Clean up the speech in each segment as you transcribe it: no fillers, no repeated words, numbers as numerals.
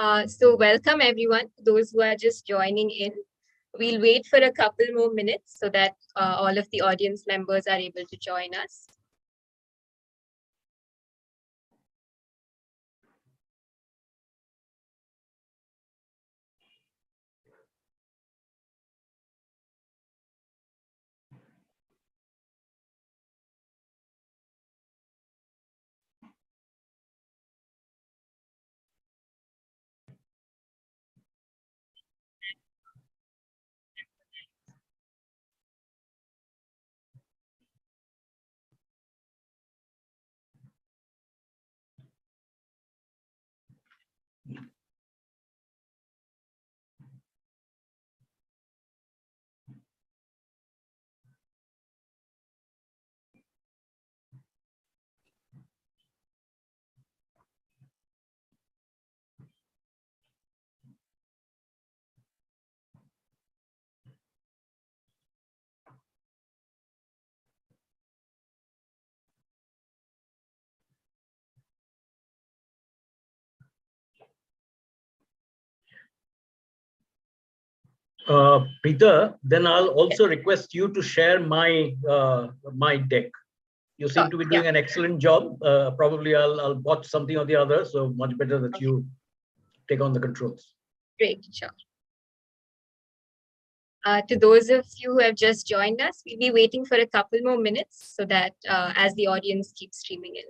So welcome everyone, those who are just joining in. We'll wait for a couple more minutes so that all of the audience members are able to join us. Preeta, then I'll also request you to share my my deck. You seem to be doing an excellent job. Probably I'll botch something or the other, so much better that you take on the controls. Great, sure. To those of you who have just joined us, we'll be waiting for a couple more minutes so that as the audience keeps streaming in.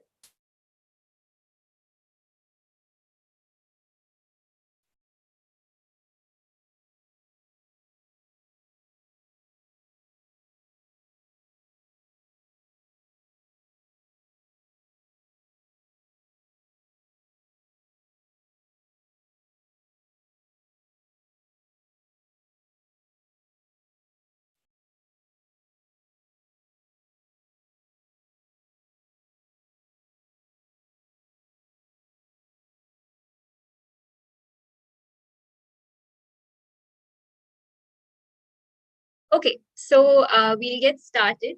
Okay, so we'll get started.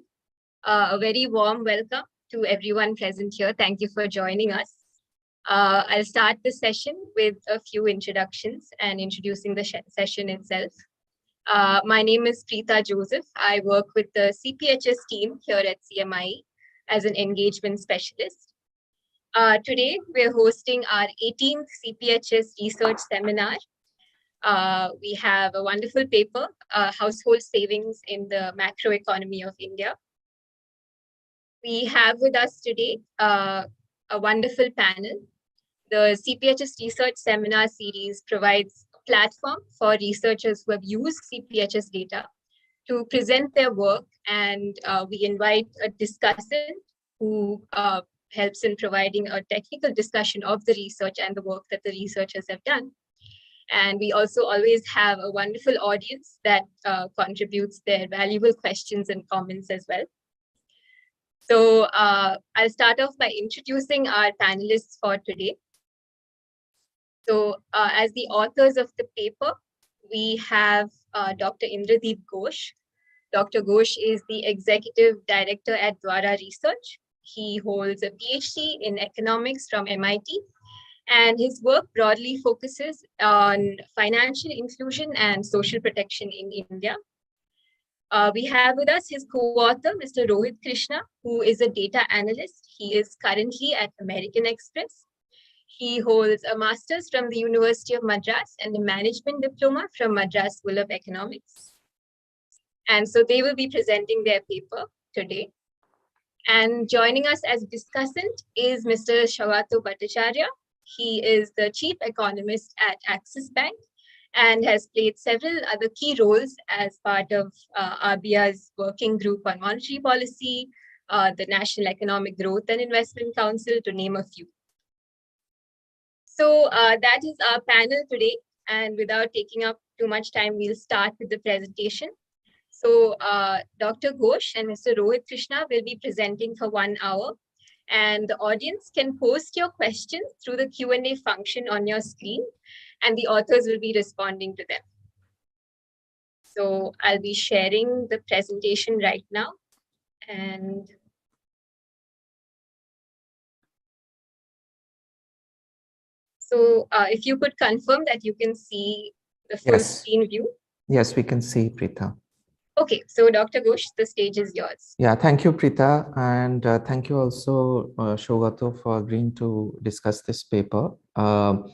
A very warm welcome to everyone present here. Thank you for joining us. I'll start the session with a few introductions and introducing the session itself. My name is Preeta Joseph. I work with the CPHS team here at CMIE as an engagement specialist. Today, we're hosting our 18th CPHS research seminar. We have a wonderful paper, Household Savings in the Macroeconomy of India. We have with us today a wonderful panel. The CPHS Research Seminar Series provides a platform for researchers who have used CPHS data to present their work, and we invite a discussant who helps in providing a technical discussion of the research and the work that the researchers have done. And we also always have a wonderful audience that contributes their valuable questions and comments as well. So I'll start off by introducing our panelists for today. So as the authors of the paper, we have Dr. Indradeep Ghosh. Dr. Ghosh is the Executive Director at Dvara Research. He holds a PhD in economics from MIT, and his work broadly focuses on financial inclusion and social protection in India. We have with us his co-author, Mr. Rohit Krishna, who is a data analyst. He is currently at American Express. He holds a master's from the University of Madras and a management diploma from Madras School of Economics. And so they will be presenting their paper today. And joining us as discussant is Mr. Saugata Bhattacharya. He is the chief economist at Axis Bank and has played several other key roles as part of RBI's working group on monetary policy, the National Economic Growth and Investment Council, to name a few. So that is our panel today. And without taking up too much time, we'll start with the presentation. So Dr. Ghosh and Mr. Rohit Krishna will be presenting for 1 hour. And the audience can post your questions through the Q&A function on your screen, and the authors will be responding to them. So I'll be sharing the presentation right now. And So if you could confirm that you can see the full screen view. Yes, we can see, Preetha. Okay, so Dr. Ghosh, the stage is yours. Yeah, thank you, Preetha. And thank you also, Saugata, for agreeing to discuss this paper. I'm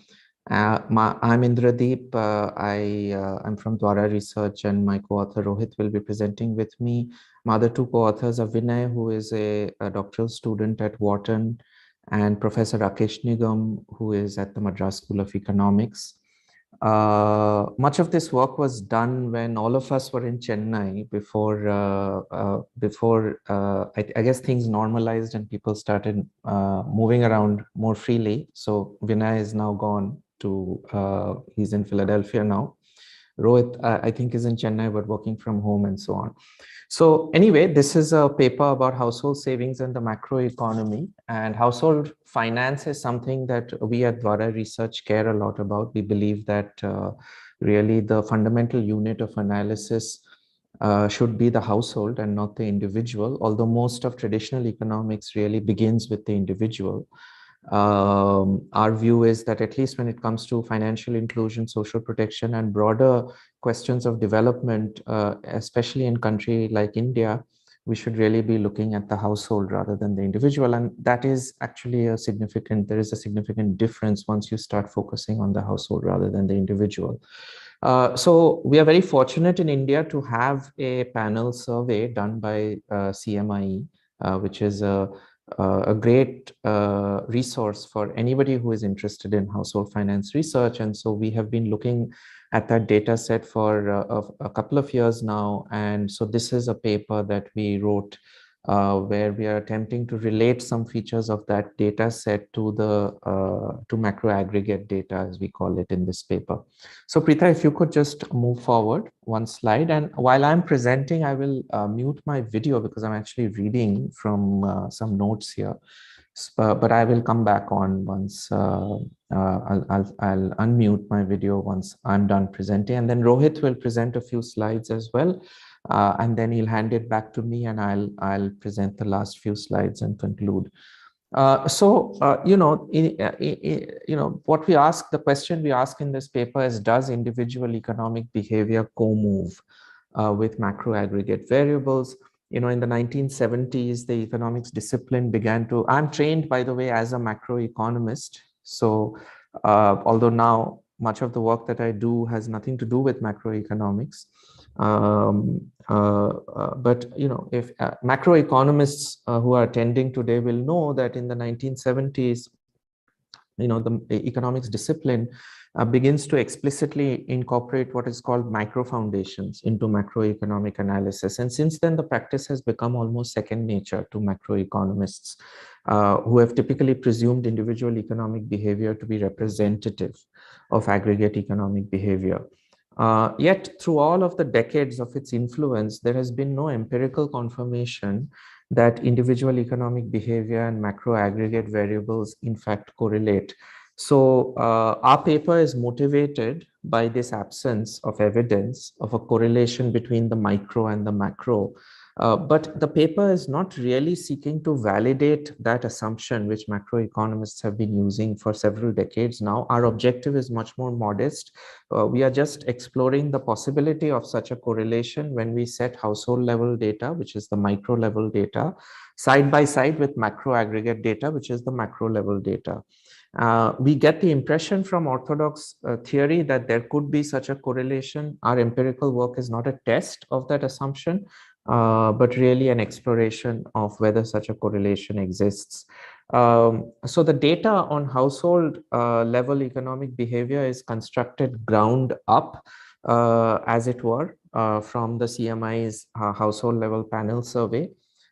Indradeep. I'm from Dvara Research, and my co-author Rohit will be presenting with me. My other two co-authors are Vinay, who is a doctoral student at Wharton, and Professor Rakesh Nigam, who is at the Madras School of Economics. Much of this work was done when all of us were in Chennai I guess things normalized and people started moving around more freely. So Vinay is now gone to, he's in Philadelphia now. Rohit, I think, is in Chennai, but working from home and so on. So anyway, this is a paper about household savings and the macroeconomy. And household finance is something that we at Dvara Research care a lot about. We believe that really the fundamental unit of analysis should be the household and not the individual, although most of traditional economics really begins with the individual. Our view is that at least when it comes to financial inclusion, social protection, and broader questions of development, especially in a country like India, we should really be looking at the household rather than the individual. And that is actually there is a significant difference once you start focusing on the household rather than the individual. So we are very fortunate in India to have a panel survey done by CMIE, which is a great resource for anybody who is interested in household finance research. And so we have been looking at that data set for a couple of years now. And so this is a paper that we wrote where we are attempting to relate some features of that data set to the to macro aggregate data, as we call it in this paper. So Preetha, if you could just move forward one slide. And while I'm presenting, I will mute my video because I'm actually reading from some notes here. But I will come back on once I'll unmute my video once I'm done presenting. And then Rohit will present a few slides as well. And then he'll hand it back to me and I'll present the last few slides and conclude. What we ask, the question we ask in this paper is, does individual economic behavior co-move with macro aggregate variables? In the 1970s, the economics discipline began to, I'm trained, by the way, as a macroeconomist. So although now much of the work that I do has nothing to do with macroeconomics, but if macroeconomists who are attending today will know that in the 1970s, the economics discipline begins to explicitly incorporate what is called micro foundations into macroeconomic analysis. And since then, the practice has become almost second nature to macroeconomists who have typically presumed individual economic behavior to be representative of aggregate economic behavior. Yet, through all of the decades of its influence, there has been no empirical confirmation that individual economic behavior and macro aggregate variables in fact correlate. So our paper is motivated by this absence of evidence of a correlation between the micro and the macro. But the paper is not really seeking to validate that assumption, which macroeconomists have been using for several decades now. Our objective is much more modest. We are just exploring the possibility of such a correlation when we set household level data, which is the micro level data, side by side with macro aggregate data, which is the macro level data. We get the impression from orthodox theory that there could be such a correlation. Our empirical work is not a test of that assumption, but really an exploration of whether such a correlation exists. So the data on household level economic behavior is constructed ground up, as it were, from the CMI's household level panel survey.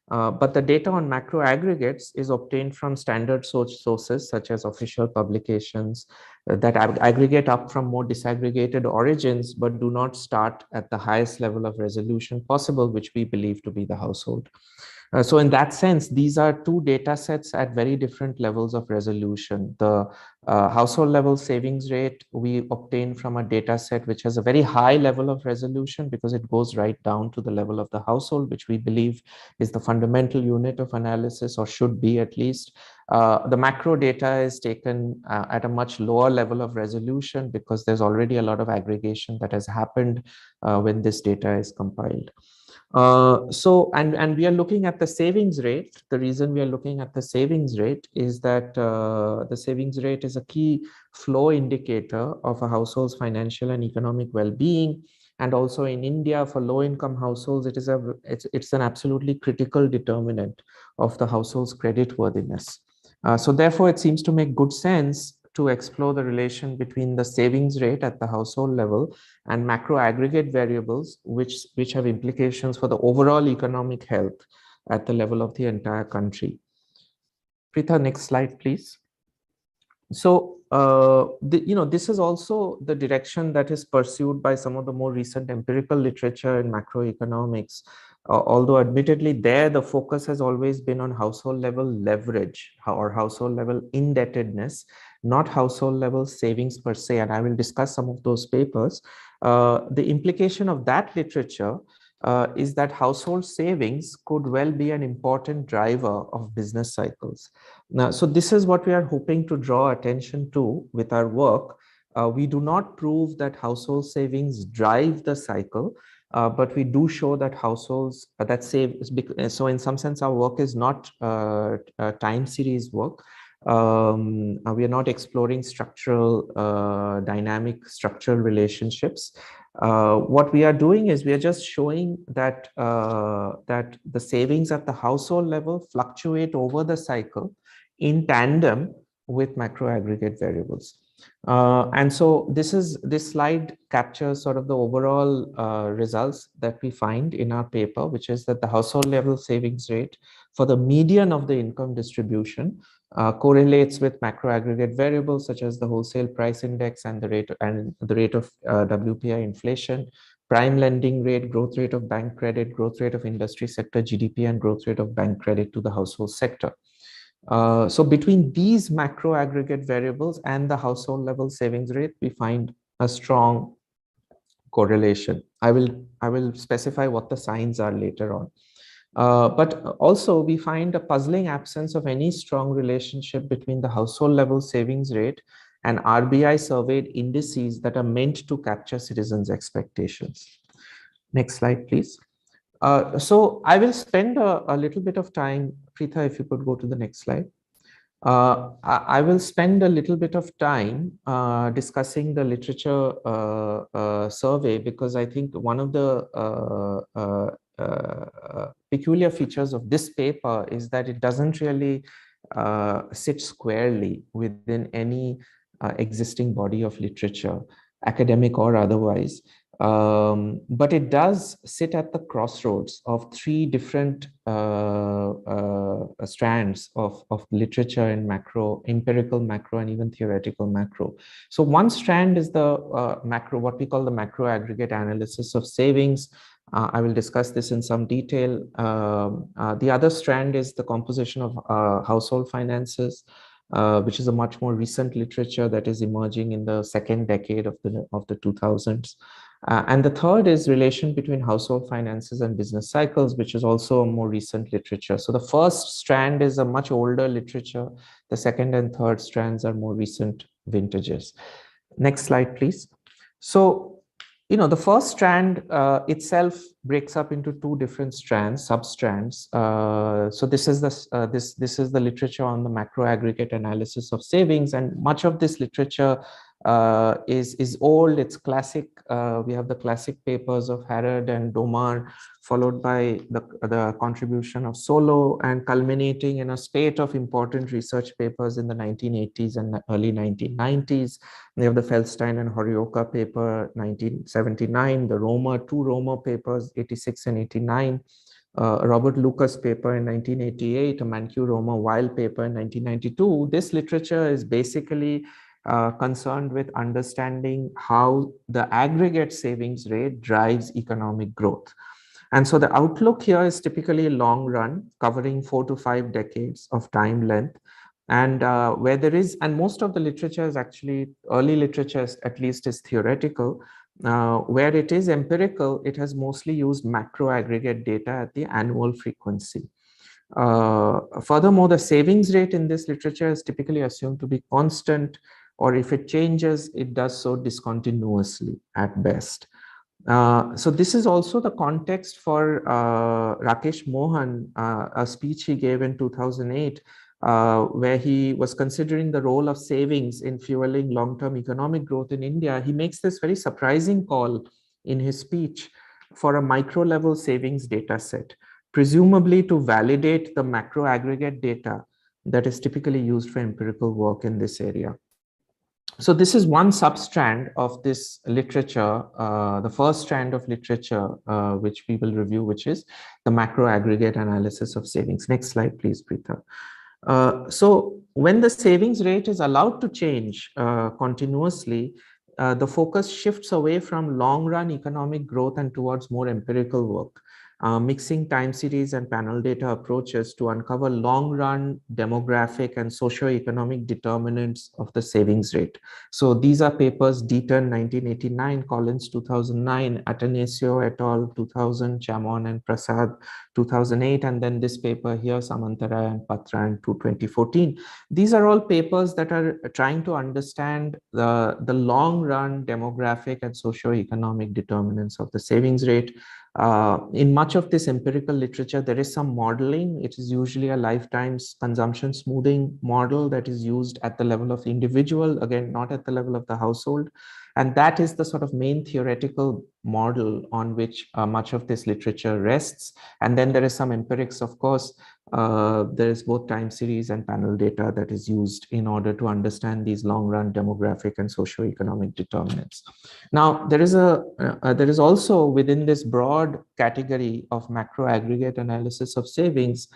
But the data on macro aggregates is obtained from standard sources such as official publications that aggregate up from more disaggregated origins, but do not start at the highest level of resolution possible, which we believe to be the household. So in that sense, these are two data sets at very different levels of resolution. The household level savings rate we obtain from a data set which has a very high level of resolution because it goes right down to the level of the household, which we believe is the fundamental unit of analysis, or should be at least. The macro data is taken at a much lower level of resolution because there's already a lot of aggregation that has happened when this data is compiled. And we are looking at the savings rate. The reason we are looking at the savings rate is that the savings rate is a key flow indicator of a household's financial and economic well-being. And also in India, for low-income households, it's an absolutely critical determinant of the household's creditworthiness. So therefore, it seems to make good sense to explore the relation between the savings rate at the household level and macro aggregate variables, which have implications for the overall economic health at the level of the entire country. Preetha, next slide, please. So, this is also the direction that is pursued by some of the more recent empirical literature in macroeconomics. Although admittedly there, the focus has always been on household level leverage or household level indebtedness, not household level savings per se. And I will discuss some of those papers. The implication of that literature is that household savings could well be an important driver of business cycles. Now, so this is what we are hoping to draw attention to with our work. We do not prove that household savings drive the cycle, but we do show that households that save. So in some sense, our work is not time series work. We are not exploring structural, dynamic structural relationships. What we are doing is we are just showing that that the savings at the household level fluctuate over the cycle in tandem with macro aggregate variables. And so this slide captures sort of the overall results that we find in our paper, which is that the household level savings rate for the median of the income distribution correlates with macro aggregate variables such as the wholesale price index and the rate of WPI inflation, prime lending rate, growth rate of bank credit, growth rate of industry sector GDP, and growth rate of bank credit to the household sector. So between these macro aggregate variables and the household level savings rate, we find a strong correlation. I will specify what the signs are later on. But also we find a puzzling absence of any strong relationship between the household level savings rate and RBI surveyed indices that are meant to capture citizens' expectations. Next slide, please. So I will spend a little bit of time, Preetha, if you could go to the next slide. I will spend a little bit of time discussing the literature survey, because I think one of the peculiar features of this paper is that it doesn't really sit squarely within any existing body of literature, academic or otherwise. But it does sit at the crossroads of three different strands of literature in macro, empirical macro, and even theoretical macro. So one strand is the macro, what we call the macro aggregate analysis of savings. I will discuss this in some detail. The other strand is the composition of household finances, which is a much more recent literature that is emerging in the second decade of the 2000s. And the third is relation between household finances and business cycles, which is also a more recent literature. So the first strand is a much older literature. The second and third strands are more recent vintages. Next slide, please. So, the first strand itself breaks up into two different strands, sub-strands. So this is the literature on the macro aggregate analysis of savings, and much of this literature is old. It's classic. We have the classic papers of Harrod and Domar, followed by the contribution of Solo, and culminating in a spate of important research papers in the 1980s and early 1990s. We have the Feldstein and Horioka paper, 1979, the two Roma papers, 86 and 89, Robert Lucas paper in 1988, a Mankiw-Roma-Weil paper in 1992. This literature is basically concerned with understanding how the aggregate savings rate drives economic growth. And so the outlook here is typically long run, covering 4 to 5 decades of time length. And where there is, and most of the literature is actually, early literature at least is theoretical. Where it is empirical, it has mostly used macro aggregate data at the annual frequency. Furthermore, the savings rate in this literature is typically assumed to be constant, or if it changes, it does so discontinuously at best. So this is also the context for Rakesh Mohan, a speech he gave in 2008, where he was considering the role of savings in fueling long-term economic growth in India. He makes this very surprising call in his speech for a micro-level savings data set, presumably to validate the macro aggregate data that is typically used for empirical work in this area. So this is one substrand of this literature, the first strand of literature, which we will review, which is the macro aggregate analysis of savings. Next slide, please, Preetha. So when the savings rate is allowed to change continuously, the focus shifts away from long-run economic growth and towards more empirical work. Mixing time series and panel data approaches to uncover long-run demographic and socio-economic determinants of the savings rate. So these are papers Deaton 1989, Collins 2009, Atanasio et al. 2000, Chamon and Prasad 2008, and then this paper here, Samantara and Patra in 2014. These are all papers that are trying to understand the long-run demographic and socio-economic determinants of the savings rate. In much of this empirical literature, there is some modeling. It is usually a lifetime consumption smoothing model that is used at the level of the individual, again, not at the level of the household. And that is the sort of main theoretical model on which much of this literature rests. And then there is some empirics, of course. There is both time series and panel data that is used in order to understand these long-run demographic and socio-economic determinants. Now, there is also within this broad category of macro aggregate analysis of savings,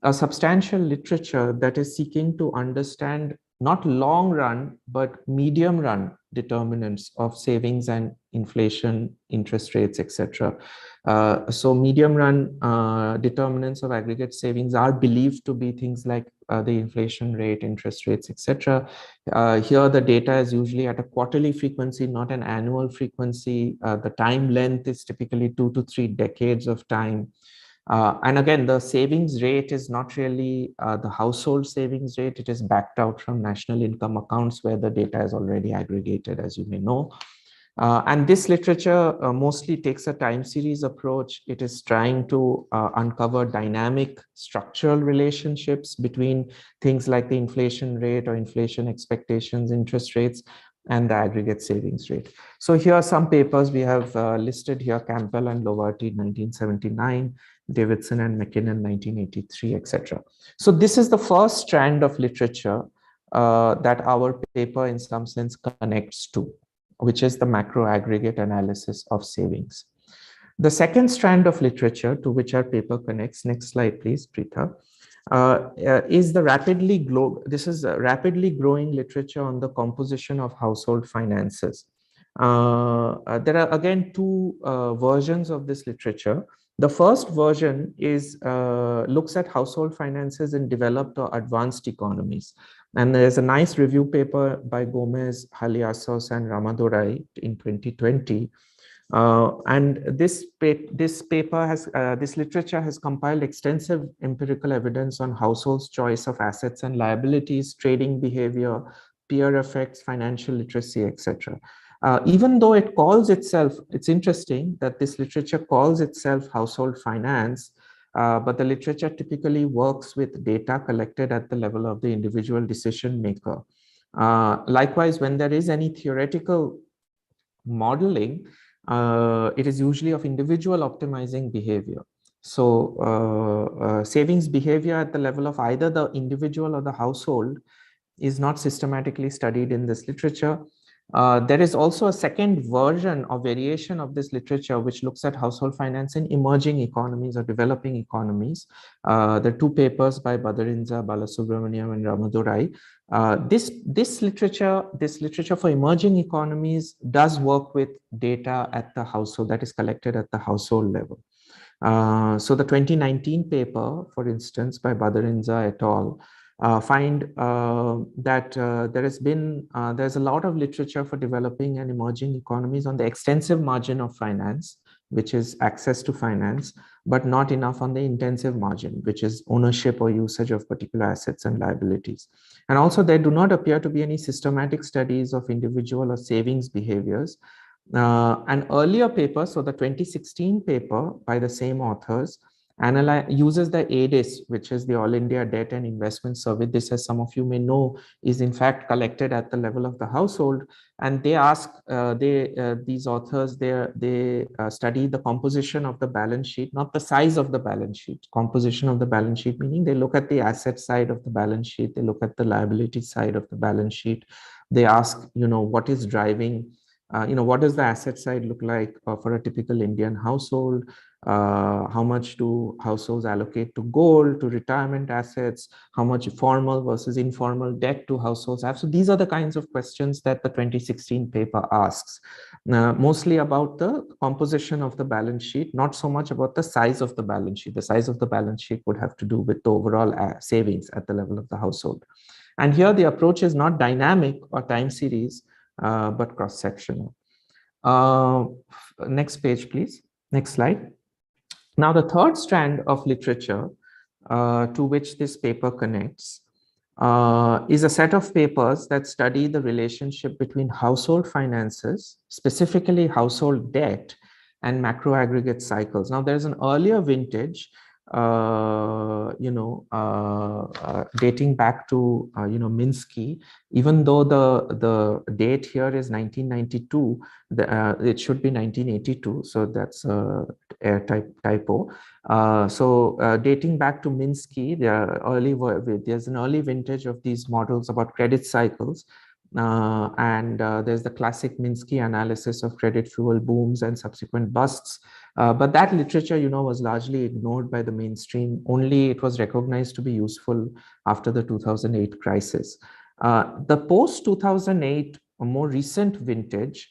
a substantial literature that is seeking to understand not long run, but medium run determinants of savings and inflation, interest rates, etc. So medium run determinants of aggregate savings are believed to be things like the inflation rate, interest rates, etc. Here, the data is usually at a quarterly frequency, not an annual frequency. The time length is typically 2 to 3 decades of time. And again, the savings rate is not really the household savings rate. It is backed out from national income accounts where the data is already aggregated, as you may know. And this literature mostly takes a time series approach. It is trying to uncover dynamic structural relationships between things like the inflation rate or inflation expectations, interest rates, and the aggregate savings rate. So here are some papers we have listed here: Campbell and Lovarty, 1979, Davidson and McKinnon, 1983, etc. So this is the first strand of literature that our paper in some sense connects to, which is the macro aggregate analysis of savings. The second strand of literature to which our paper connects, next slide please, Preetha, is the rapidly growing literature on the composition of household finances. There are again two versions of this literature. The first version is looks at household finances in developed or advanced economies. And there's a nice review paper by Gomez, Haliassos, and Ramadorai in 2020. And this literature has compiled extensive empirical evidence on households' choice of assets and liabilities, trading behavior, peer effects, financial literacy, etc. Even though it calls itself, it's interesting that this literature calls itself household finance, but the literature typically works with data collected at the level of the individual decision maker. Likewise, when there is any theoretical modeling, it is usually of individual optimizing behavior. So savings behavior at the level of either the individual or the household is not systematically studied in this literature. There is also a second version or variation of this literature which looks at household finance in emerging economies or developing economies. There are two papers by Badarinza, Balasubramaniam, and Ramadorai. This literature for emerging economies does work with data at the household, that is collected at the household level. So the 2019 paper, for instance, by Badarinza et al., find that there's a lot of literature for developing and emerging economies on the extensive margin of finance, which is access to finance, but not enough on the intensive margin, which is ownership or usage of particular assets and liabilities. And also there do not appear to be any systematic studies of individual or savings behaviors. An earlier paper, so the 2016 paper by the same authors, uses the ADIS, which is the All India Debt and Investment Survey. This, as some of you may know, is in fact collected at the level of the household. And they ask, these authors, they study the composition of the balance sheet, not the size of the balance sheet, composition of the balance sheet, meaning they look at the asset side of the balance sheet, they look at the liability side of the balance sheet. They ask, what is driving, what does the asset side look like for a typical Indian household? How much do households allocate to gold, to retirement assets? How much formal versus informal debt do households have? So these are the kinds of questions that the 2016 paper asks, mostly about the composition of the balance sheet, not so much about the size of the balance sheet. The size of the balance sheet would have to do with the overall savings at the level of the household. And here the approach is not dynamic or time series, but cross-sectional. Next page, please. Next slide. Now, the third strand of literature to which this paper connects is a set of papers that study the relationship between household finances, specifically household debt, and macro aggregate cycles. Now, there's an earlier vintage, dating back to Minsky. Even though the date here is 1992, it should be 1982. So that's a typo. Dating back to Minsky, there's an early vintage of these models about credit cycles. There's the classic Minsky analysis of credit fuel booms and subsequent busts. But that literature, was largely ignored by the mainstream. Only it was recognized to be useful after the 2008 crisis. The post-2008, more recent vintage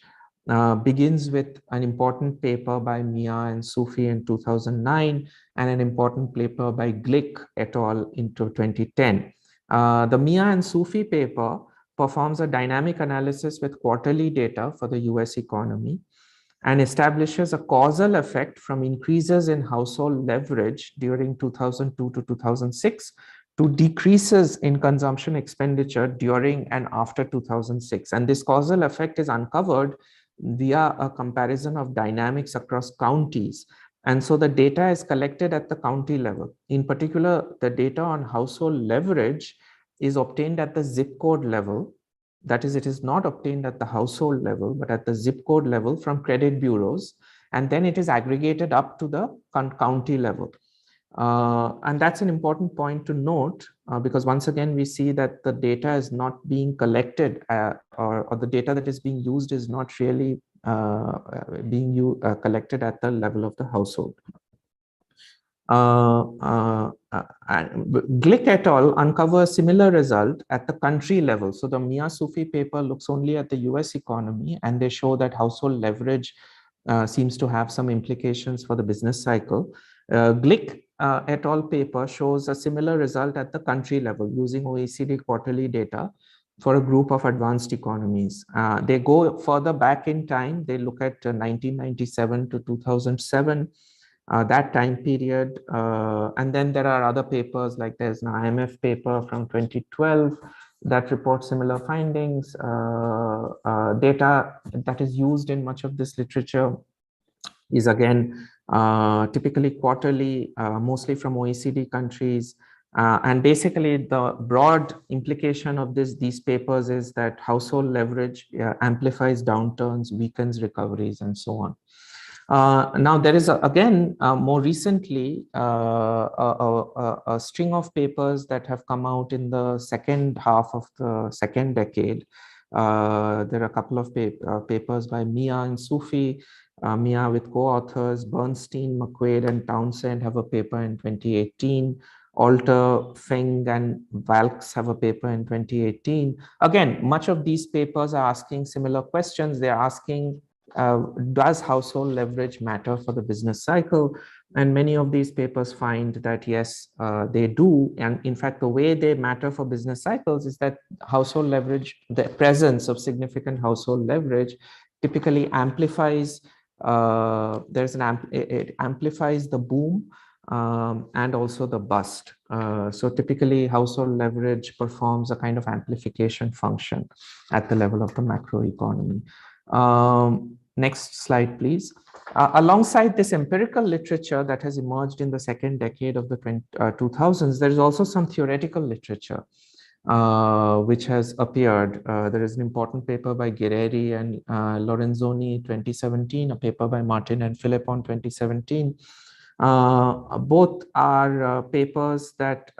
begins with an important paper by Mia and Sufi in 2009 and an important paper by Glick et al. Into 2010. The Mia and Sufi paper performs a dynamic analysis with quarterly data for the US economy and establishes a causal effect from increases in household leverage during 2002 to 2006 to decreases in consumption expenditure during and after 2006. And this causal effect is uncovered via a comparison of dynamics across counties. And so the data is collected at the county level. In particular, the data on household leverage is obtained at the zip code level. That is, it is not obtained at the household level, but at the zip code level from credit bureaus. And then it is aggregated up to the county level. And that's an important point to note, because once again, we see that the data is not being collected or the data that is being used is not really being collected at the level of the household. Glick et al. Uncover a similar result at the country level. So the Mia Sufi paper looks only at the US economy, and they show that household leverage seems to have some implications for the business cycle. Glick et al. Paper shows a similar result at the country level using OECD quarterly data for a group of advanced economies. They go further back in time. They look at 1997 to 2007. That time period. And then there are other papers, like there's an IMF paper from 2012 that reports similar findings. Data that is used in much of this literature is again typically quarterly, mostly from OECD countries. And basically the broad implication of these papers is that household leverage amplifies downturns, weakens recoveries, and so on. Now, there is, again, more recently, a string of papers that have come out in the second half of the second decade. There are a couple of papers by Mia and Sufi, Mia with co-authors, Bernstein, McQuaid, and Townsend have a paper in 2018. Alter, Feng, and Valks have a paper in 2018. Again, much of these papers are asking similar questions. They're asking, does household leverage matter for the business cycle? And many of these papers find that yes, they do. And in fact, the way they matter for business cycles is that household leverage, the presence of significant household leverage typically amplifies, it amplifies the boom and also the bust. So typically household leverage performs a kind of amplification function at the level of the macroeconomy. Next slide, please. Alongside this empirical literature that has emerged in the second decade of the 2000s, there is also some theoretical literature which has appeared. There is an important paper by Guerreri and Lorenzoni 2017, a paper by Martin and Philippon 2017. Both are papers that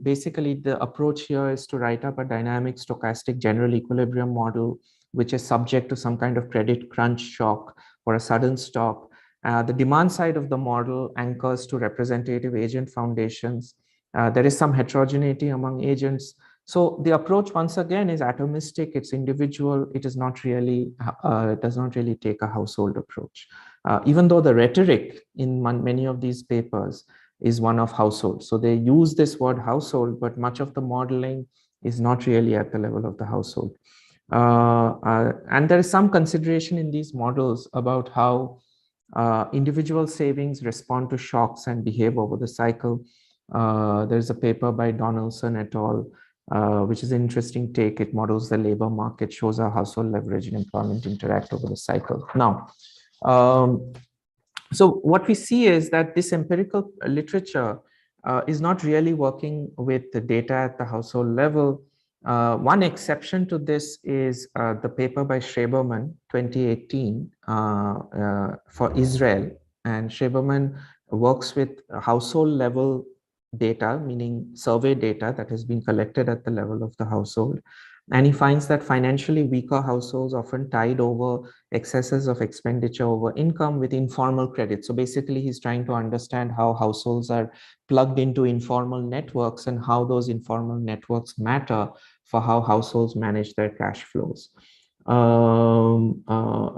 basically the approach here is to write up a dynamic stochastic general equilibrium model which is subject to some kind of credit crunch shock or a sudden stop. The demand side of the model anchors to representative agent foundations. There is some heterogeneity among agents. So the approach once again is atomistic, it's individual, it is not really, does not really take a household approach. Even though the rhetoric in many of these papers is one of household. So they use this word household, but much of the modeling is not really at the level of the household. And there is some consideration in these models about how individual savings respond to shocks and behave over the cycle. There's a paper by Donaldson et al., which is an interesting take. It models the labor market, shows how household leverage and employment interact over the cycle. Now, so what we see is that this empirical literature is not really working with the data at the household level. One exception to this is the paper by Schreberman, 2018, for Israel. And Schreberman works with household level data, meaning survey data that has been collected at the level of the household. And he finds that financially weaker households often tide over excesses of expenditure over income with informal credit. So basically, he's trying to understand how households are plugged into informal networks and how those informal networks matter for how households manage their cash flows.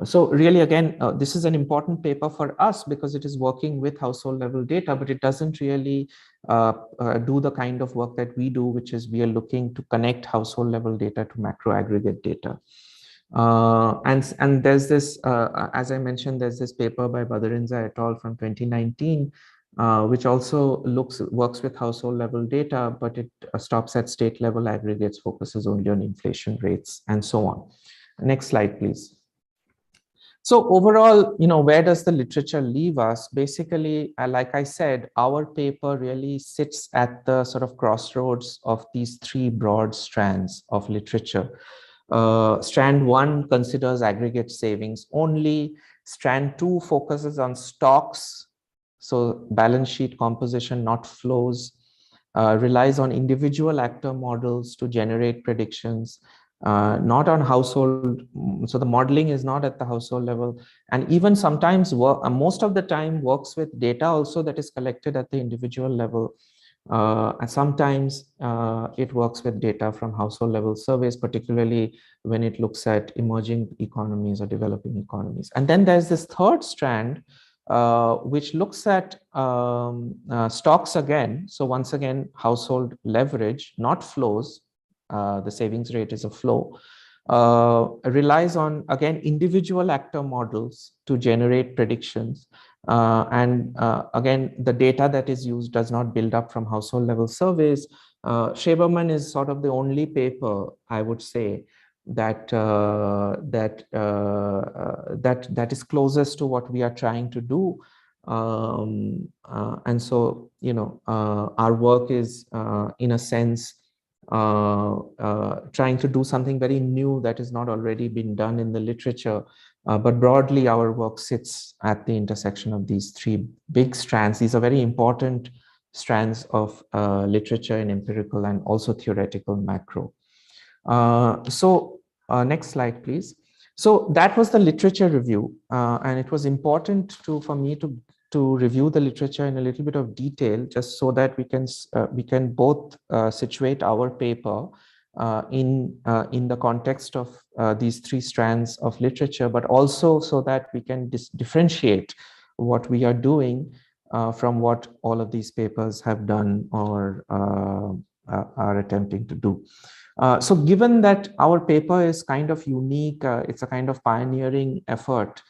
So really, again, this is an important paper for us because it is working with household level data, but it doesn't really do the kind of work that we do, which is we are looking to connect household level data to macro aggregate data. And there's this, as I mentioned, there's this paper by Badarinza et al. From 2019, which also works with household level data, but it stops at state level aggregates, focuses only on inflation rates and so on. Next slide, please. So overall, where does the literature leave us? Basically, like I said, our paper really sits at the sort of crossroads of these three broad strands of literature. Strand 1 considers aggregate savings only. Strand 2 focuses on stocks, so balance sheet composition, not flows. Relies on individual actor models to generate predictions. Not on household, so the modeling is not at the household level, and even sometimes most of the time works with data also that is collected at the individual level, and sometimes it works with data from household level surveys, particularly when it looks at emerging economies or developing economies. And then there's this third strand which looks at stocks again. So once again, household leverage, not flows. The savings rate is a flow, relies on, again, individual actor models to generate predictions. And again, the data that is used does not build up from household level surveys. Schreberman is sort of the only paper, I would say, that that is closest to what we are trying to do. And so, our work is, in a sense, trying to do something very new that has not already been done in the literature. But broadly, our work sits at the intersection of these three big strands. These are very important strands of literature in empirical and also theoretical macro. Next slide, please. So that was the literature review. And it was important for me to review the literature in a little bit of detail, just so that we can both situate our paper in the context of these three strands of literature, but also so that we can differentiate what we are doing from what all of these papers have done or are attempting to do. So given that our paper is kind of unique, it's a kind of pioneering effort,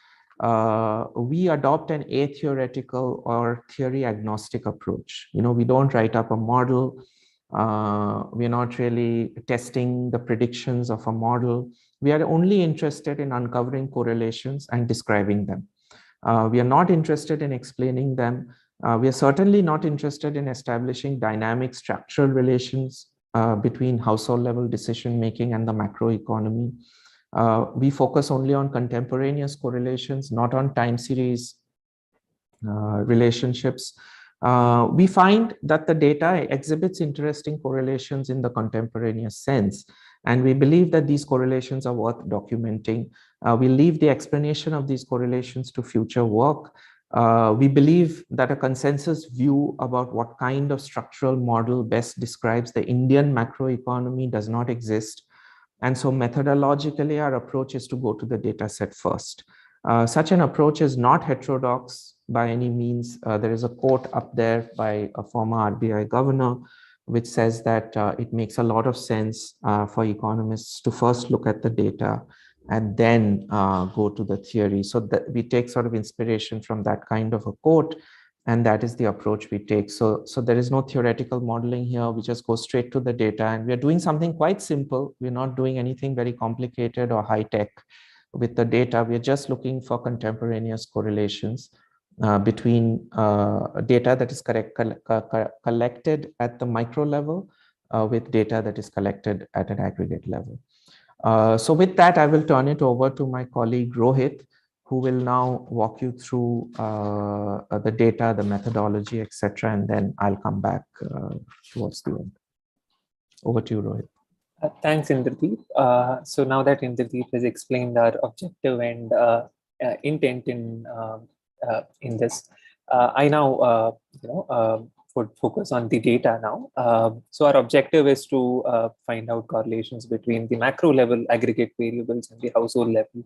we adopt an atheoretical or theory agnostic approach. We don't write up a model. We're not really testing the predictions of a model. We are only interested in uncovering correlations and describing them. We are not interested in explaining them. We are certainly not interested in establishing dynamic structural relations between household level decision making and the macroeconomy. We focus only on contemporaneous correlations, not on time series relationships. We find that the data exhibits interesting correlations in the contemporaneous sense, and we believe that these correlations are worth documenting. We leave the explanation of these correlations to future work. We believe that a consensus view about what kind of structural model best describes the Indian macroeconomy does not exist. And so methodologically, our approach is to go to the data set first. Such an approach is not heterodox by any means. There is a quote up there by a former RBI governor, which says that it makes a lot of sense for economists to first look at the data and then go to the theory. So that we take sort of inspiration from that kind of a quote, and that is the approach we take. So there is no theoretical modeling here. We just go straight to the data, and we are doing something quite simple. We're not doing anything very complicated or high tech with the data. We're just looking for contemporaneous correlations between data that is collected at the micro level with data that is collected at an aggregate level. So with that, I will turn it over to my colleague Rohit, who will now walk you through the data, the methodology, etc., and then I'll come back towards the end. Over to you, Rohit. Thanks, Indradeep. So now that Indradeep has explained our objective and intent in this, I now would focus on the data now. So our objective is to find out correlations between the macro level aggregate variables and the household level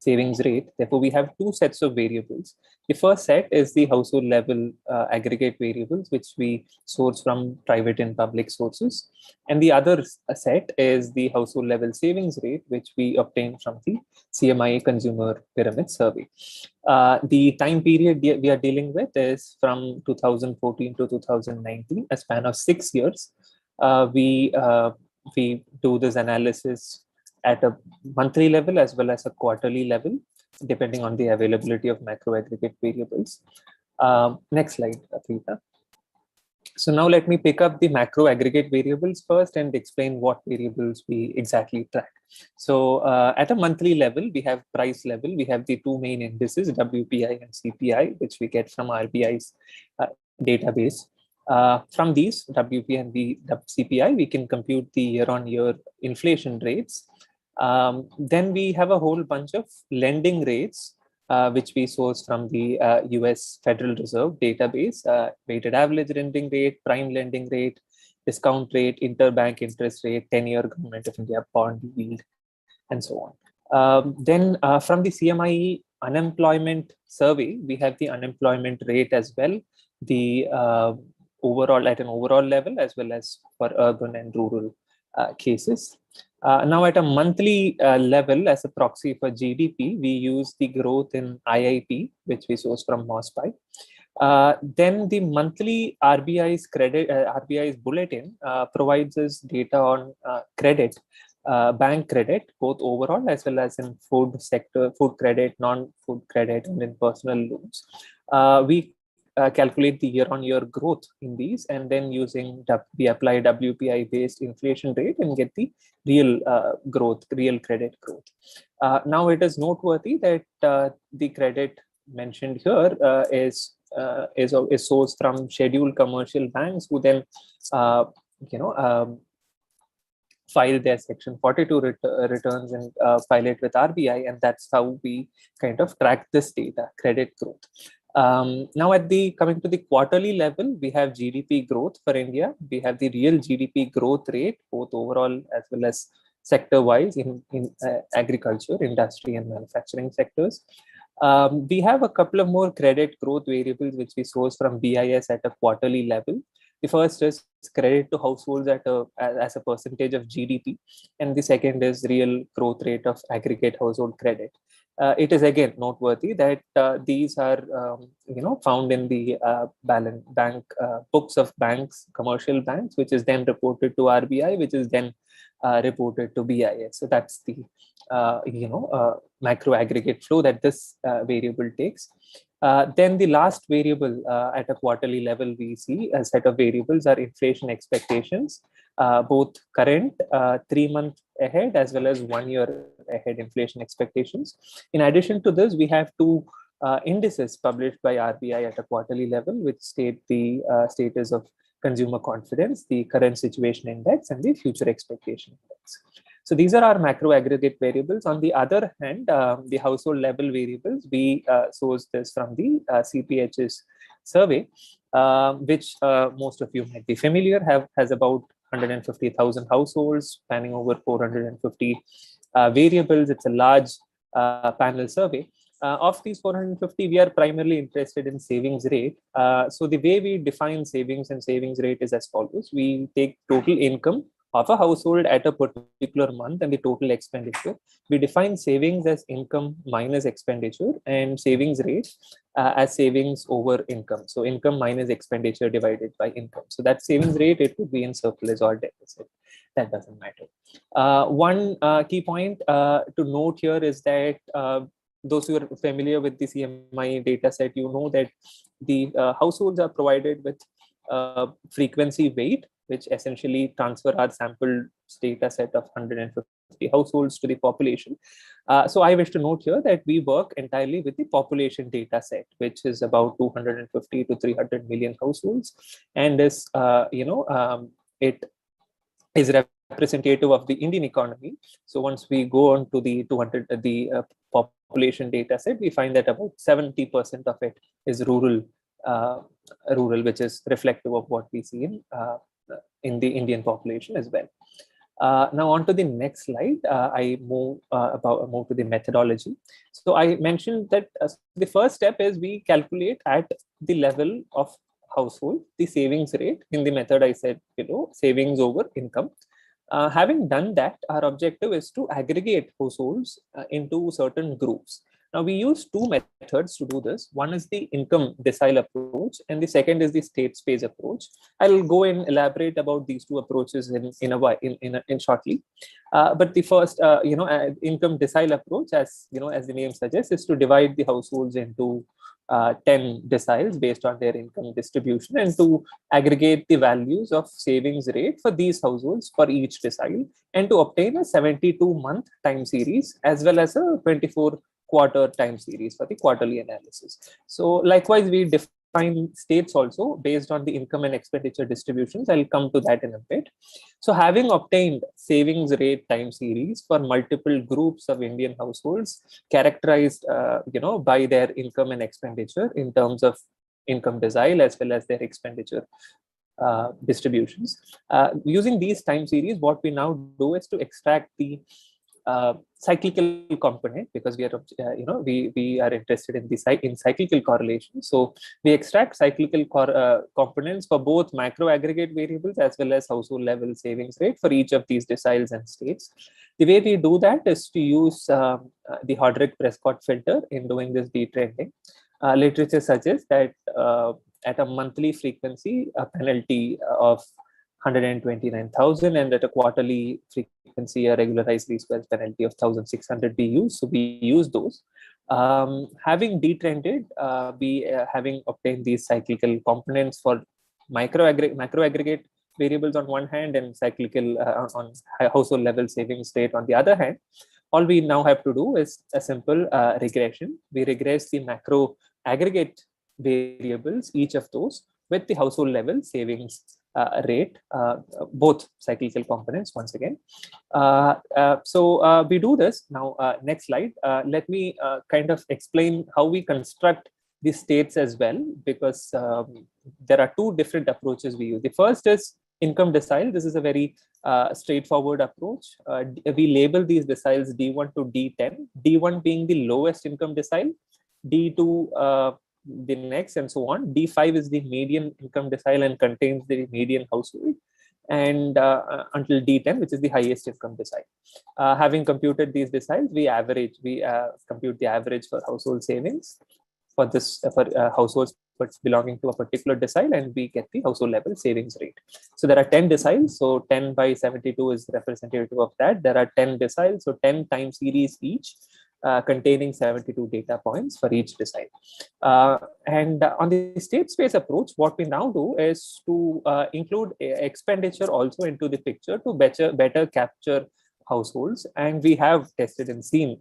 savings rate. Therefore, we have two sets of variables. The first set is the household level aggregate variables, which we source from private and public sources. And the other set is the household level savings rate, which we obtain from the CMI Consumer Pyramid Survey. The time period we are dealing with is from 2014 to 2019, a span of 6 years. We do this analysis at a monthly level as well as a quarterly level, depending on the availability of macro aggregate variables. Next slide, Preeta. So now let me pick up the macro aggregate variables first and explain what variables we exactly track. So at a monthly level, we have price level. We have the two main indices, WPI and CPI, which we get from RBI's database. From these, WPI and the CPI, we can compute the year-on-year inflation rates. Then we have a whole bunch of lending rates, which we source from the US Federal Reserve database, weighted average lending rate, prime lending rate, discount rate, interbank interest rate, 10-year Government of India bond yield, and so on. Then from the CMI unemployment survey, we have the unemployment rate as well, the overall at an overall level, as well as for urban and rural cases. Now at a monthly level, as a proxy for GDP, we use the growth in IIP, which we source from MOSPI. Then the monthly RBI's bulletin provides us data on credit, bank credit, both overall as well as in food sector, food credit, non-food credit, and in personal loans. We calculate the year-on-year growth in these, and then using we apply WPI-based inflation rate and get the real growth, real credit growth. Now it is noteworthy that the credit mentioned here is sourced from scheduled commercial banks, who then file their Section 42 returns and file it with RBI, and that's how we kind of track this data, credit growth. Now, coming to the quarterly level, we have GDP growth for India. We have the real GDP growth rate, both overall as well as sector-wise in agriculture, industry, and manufacturing sectors. We have a couple of more credit growth variables which we source from BIS at a quarterly level. The first is credit to households as a percentage of GDP, and the second is real growth rate of aggregate household credit. It is again noteworthy that these are found in the balance bank books of banks, commercial banks, which is then reported to RBI, which is then reported to BIS. So that's the macro aggregate flow that this variable takes. Then the last variable at a quarterly level we see a set of variables are inflation expectations, both current 3 month ahead as well as 1 year ahead inflation expectations. In addition to this, we have two indices published by RBI at a quarterly level, which state the status of consumer confidence, the current situation index, and the future expectation index. So these are our macro aggregate variables. On the other hand, the household level variables, we source this from the CPH's survey, which most of you might be familiar, has about 150,000 households spanning over 450 variables. It's a large panel survey. Of these 450, we are primarily interested in savings rate. So the way we define savings and savings rate is as follows. We take total income of a household at a particular month and the total expenditure. We define savings as income minus expenditure and savings rate as savings over income. So income minus expenditure divided by income. So that savings rate, it could be in surplus or deficit. That doesn't matter. One key point to note here is that those who are familiar with the CMI data set, you know that the households are provided with frequency weight, which essentially transfer our sample data set of 150 households to the population. So I wish to note here that we work entirely with the population data set, which is about 250 to 300 million households, and is it is representative of the Indian economy. So once we go on to the population data set, we find that about 70% of it is rural, which is reflective of what we see in the Indian population as well. Now on to the next slide, I move to the methodology. So I mentioned that the first step is we calculate at the level of household the savings rate. In the method I said, savings over income. Having done that, our objective is to aggregate households into certain groups. Now we use two methods to do this. One is the income decile approach, and the second is the state space approach. I'll go and elaborate about these two approaches in shortly. But the first, income decile approach, as the name suggests, is to divide the households into 10 deciles based on their income distribution, and to aggregate the values of savings rate for these households for each decile, and to obtain a 72-month time series as well as a 24-quarter time series for the quarterly analysis. So likewise, we define states also based on the income and expenditure distributions. I'll come to that in a bit. So having obtained savings rate time series for multiple groups of Indian households characterized by their income and expenditure in terms of income decile as well as their expenditure distributions, using these time series, what we now do is to extract the cyclical component, because we are we are interested in cyclical correlation. So we extract cyclical components for both macro aggregate variables as well as household level savings rate for each of these deciles and states. The way we do that is to use the Hodrick-Prescott filter in doing this detrending. Literature suggests that at a monthly frequency, a penalty of 129,000, and at a quarterly frequency, a regularized least squares penalty of 1,600 be used. So we use those. Having detrended, having obtained these cyclical components for macro aggregate variables on one hand, and cyclical on household level savings rate on the other hand, all we now have to do is a simple regression. We regress the macro aggregate variables, each of those, with the household level savings rate, both cyclical components once again. So we do this now. Next slide. Let me kind of explain how we construct the states as well, because there are two different approaches we use. The first is income decile. This is a very straightforward approach. We label these deciles D1 to D10, D1 being the lowest income decile, D2 the next, and so on. D5 is the median income decile and contains the median household, and until D10, which is the highest income decile. Having computed these deciles, we compute the average for household savings for households belonging to a particular decile, and we get the household level savings rate. So there are 10 deciles, so 10 by 72 is representative of that. There are 10 deciles, so 10 time series each, containing 72 data points for each decile. And on the state space approach, what we now do is to include expenditure also into the picture to better capture households. And we have tested and seen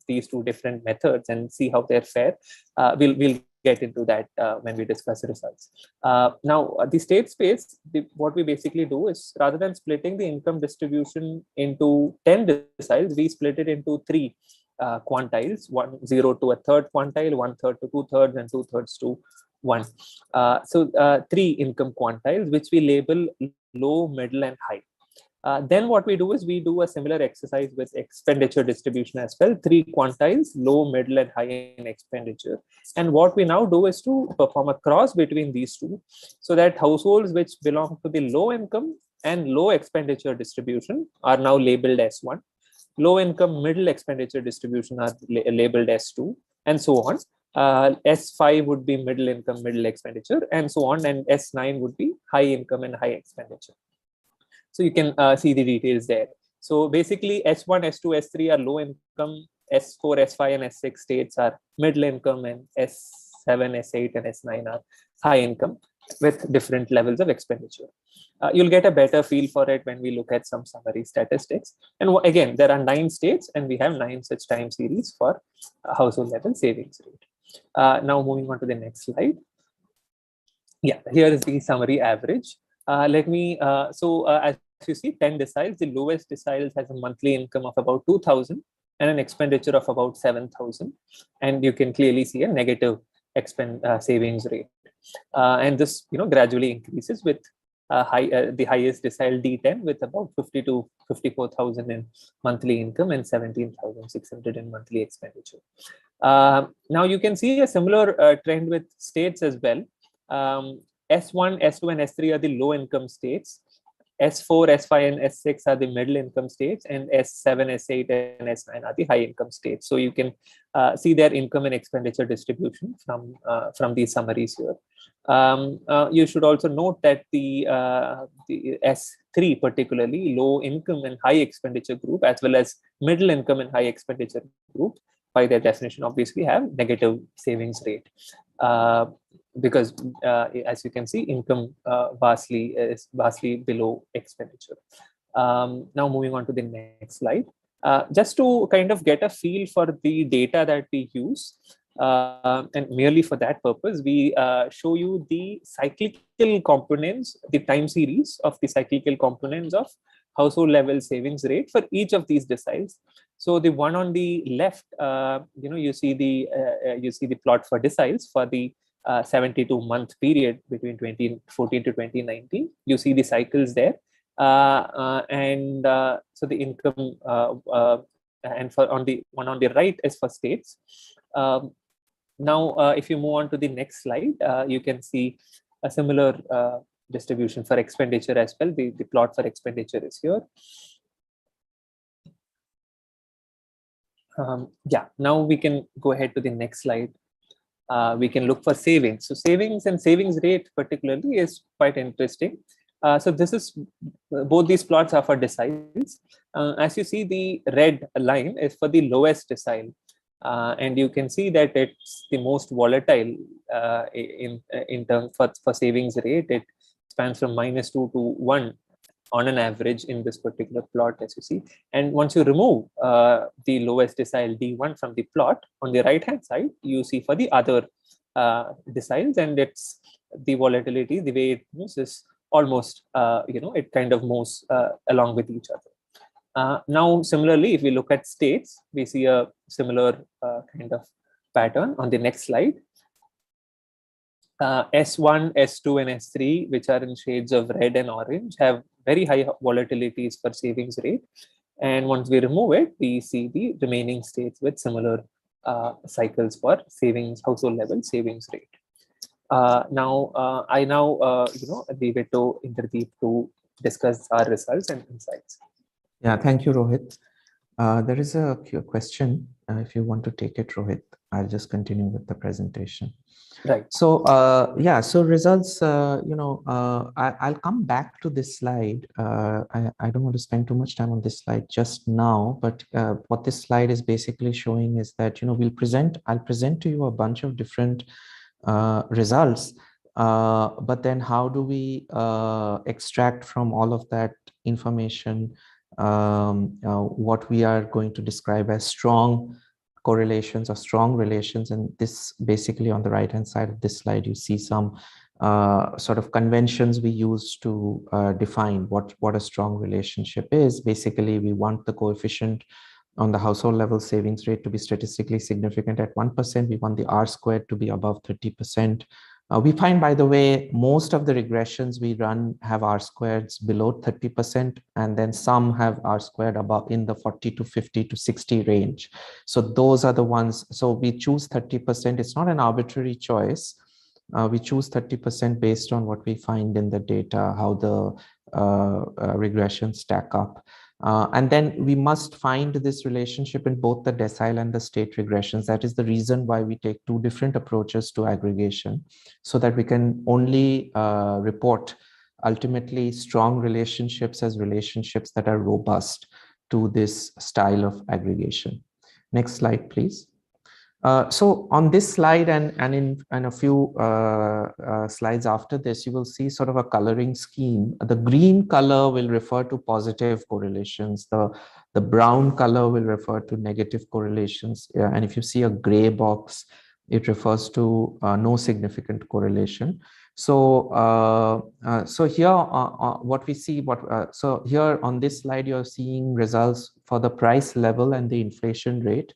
these two different methods and see how they're fair. We'll get into that when we discuss results. Now, the state space, what we basically do is, rather than splitting the income distribution into 10 deciles, we split it into 3 quantiles: 0 to a third quantile, 1/3 to 2/3, and 2/3 to 1. So 3 income quantiles, which we label low, middle, and high. Then what we do is we do a similar exercise with expenditure distribution as well: 3 quantiles, low, middle, and high in expenditure. And what we now do is to perform a cross between these two, so that households which belong to the low income and low expenditure distribution are now labeled S1. Low income, middle expenditure distribution are labeled S2, and so on. S5 would be middle income, middle expenditure, and so on. And S9 would be high income and high expenditure. So you can see the details there. So basically, S1, S2, S3 are low income, S4, S5, and S6 states are middle income, and S7, S8, and S9 are high income with different levels of expenditure. You'll get a better feel for it when we look at some summary statistics. And again, there are 9 states, and we have 9 such time series for household level savings rate. Now moving on to the next slide. Yeah, here is the summary average. As you see, 10 deciles, the lowest deciles has a monthly income of about 2,000 and an expenditure of about 7,000. And you can clearly see a negative savings rate. And this gradually increases with the highest decile D10 with about 50 to 54,000 in monthly income and 17,600 in monthly expenditure. Now you can see a similar trend with states as well. S1, S2, and S3 are the low income states. S4, S5, and S6 are the middle income states, and S7, S8, and S9 are the high income states. So you can see their income and expenditure distribution from these summaries here. You should also note that the S3, particularly low income and high expenditure group, as well as middle income and high expenditure group, by their definition, obviously have negative savings rate. Because as you can see, income is vastly below expenditure. Now moving on to the next slide. Just to kind of get a feel for the data that we use, and merely for that purpose, we show you the cyclical components, the time series of the cyclical components of household level savings rate for each of these deciles. So the one on the left, you see the plot for deciles for the 72-month period between 2014 to 2019. You see the cycles there, so the income and on the one on the right is for states. Now, if you move on to the next slide, you can see a similar distribution for expenditure as well. The plot for expenditure is here. Now we can go ahead to the next slide. We can look for savings. So savings and savings rate particularly is quite interesting. So this is, both these plots are for deciles. As you see, the red line is for the lowest decile. And you can see that it's the most volatile in terms for savings rate. It spans from -2 to 1 on an average in this particular plot, as you see. And once you remove the lowest decile D1 from the plot, on the right hand side, you see for the other deciles, and it's the volatility, the way it moves is almost, it kind of moves along with each other. Now, similarly, if we look at states, we see a similar kind of pattern on the next slide. S1, S2, and S3, which are in shades of red and orange, have very high volatilities for savings rate. And once we remove it, we see the remaining states with similar cycles for savings, household level savings rate. I now leave it to Indradeep to discuss our results and insights. Yeah, thank you, Rohit. There is a question. If you want to take it, Rohit, I'll just continue with the presentation. Right. So yeah, so results, I'll come back to this slide. I don't want to spend too much time on this slide just now, but what this slide is basically showing is that, I'll present to you a bunch of different results, but then how do we extract from all of that information what we are going to describe as strong correlations or strong relations. And this basically on the right hand side of this slide, you see some sort of conventions we use to define what a strong relationship is. Basically, we want the coefficient on the household level savings rate to be statistically significant at 1%. We want the R squared to be above 30%. We find, by the way, most of the regressions we run have R squareds below 30%, and then some have R squared above in the 40 to 50 to 60 range. So those are the ones. So we choose 30%. It's not an arbitrary choice. We choose 30% based on what we find in the data, how the regressions stack up. And then we must find this relationship in both the decile and the state regressions. That is the reason why we take two different approaches to aggregation, so that we can only report ultimately strong relationships as relationships that are robust to this style of aggregation. Next slide, please. So on this slide and in a few slides after this, you will see sort of a coloring scheme. The green color will refer to positive correlations. The brown color will refer to negative correlations. And if you see a gray box, it refers to no significant correlation. So here, what we see, so here on this slide, you're seeing results for the price level and the inflation rate.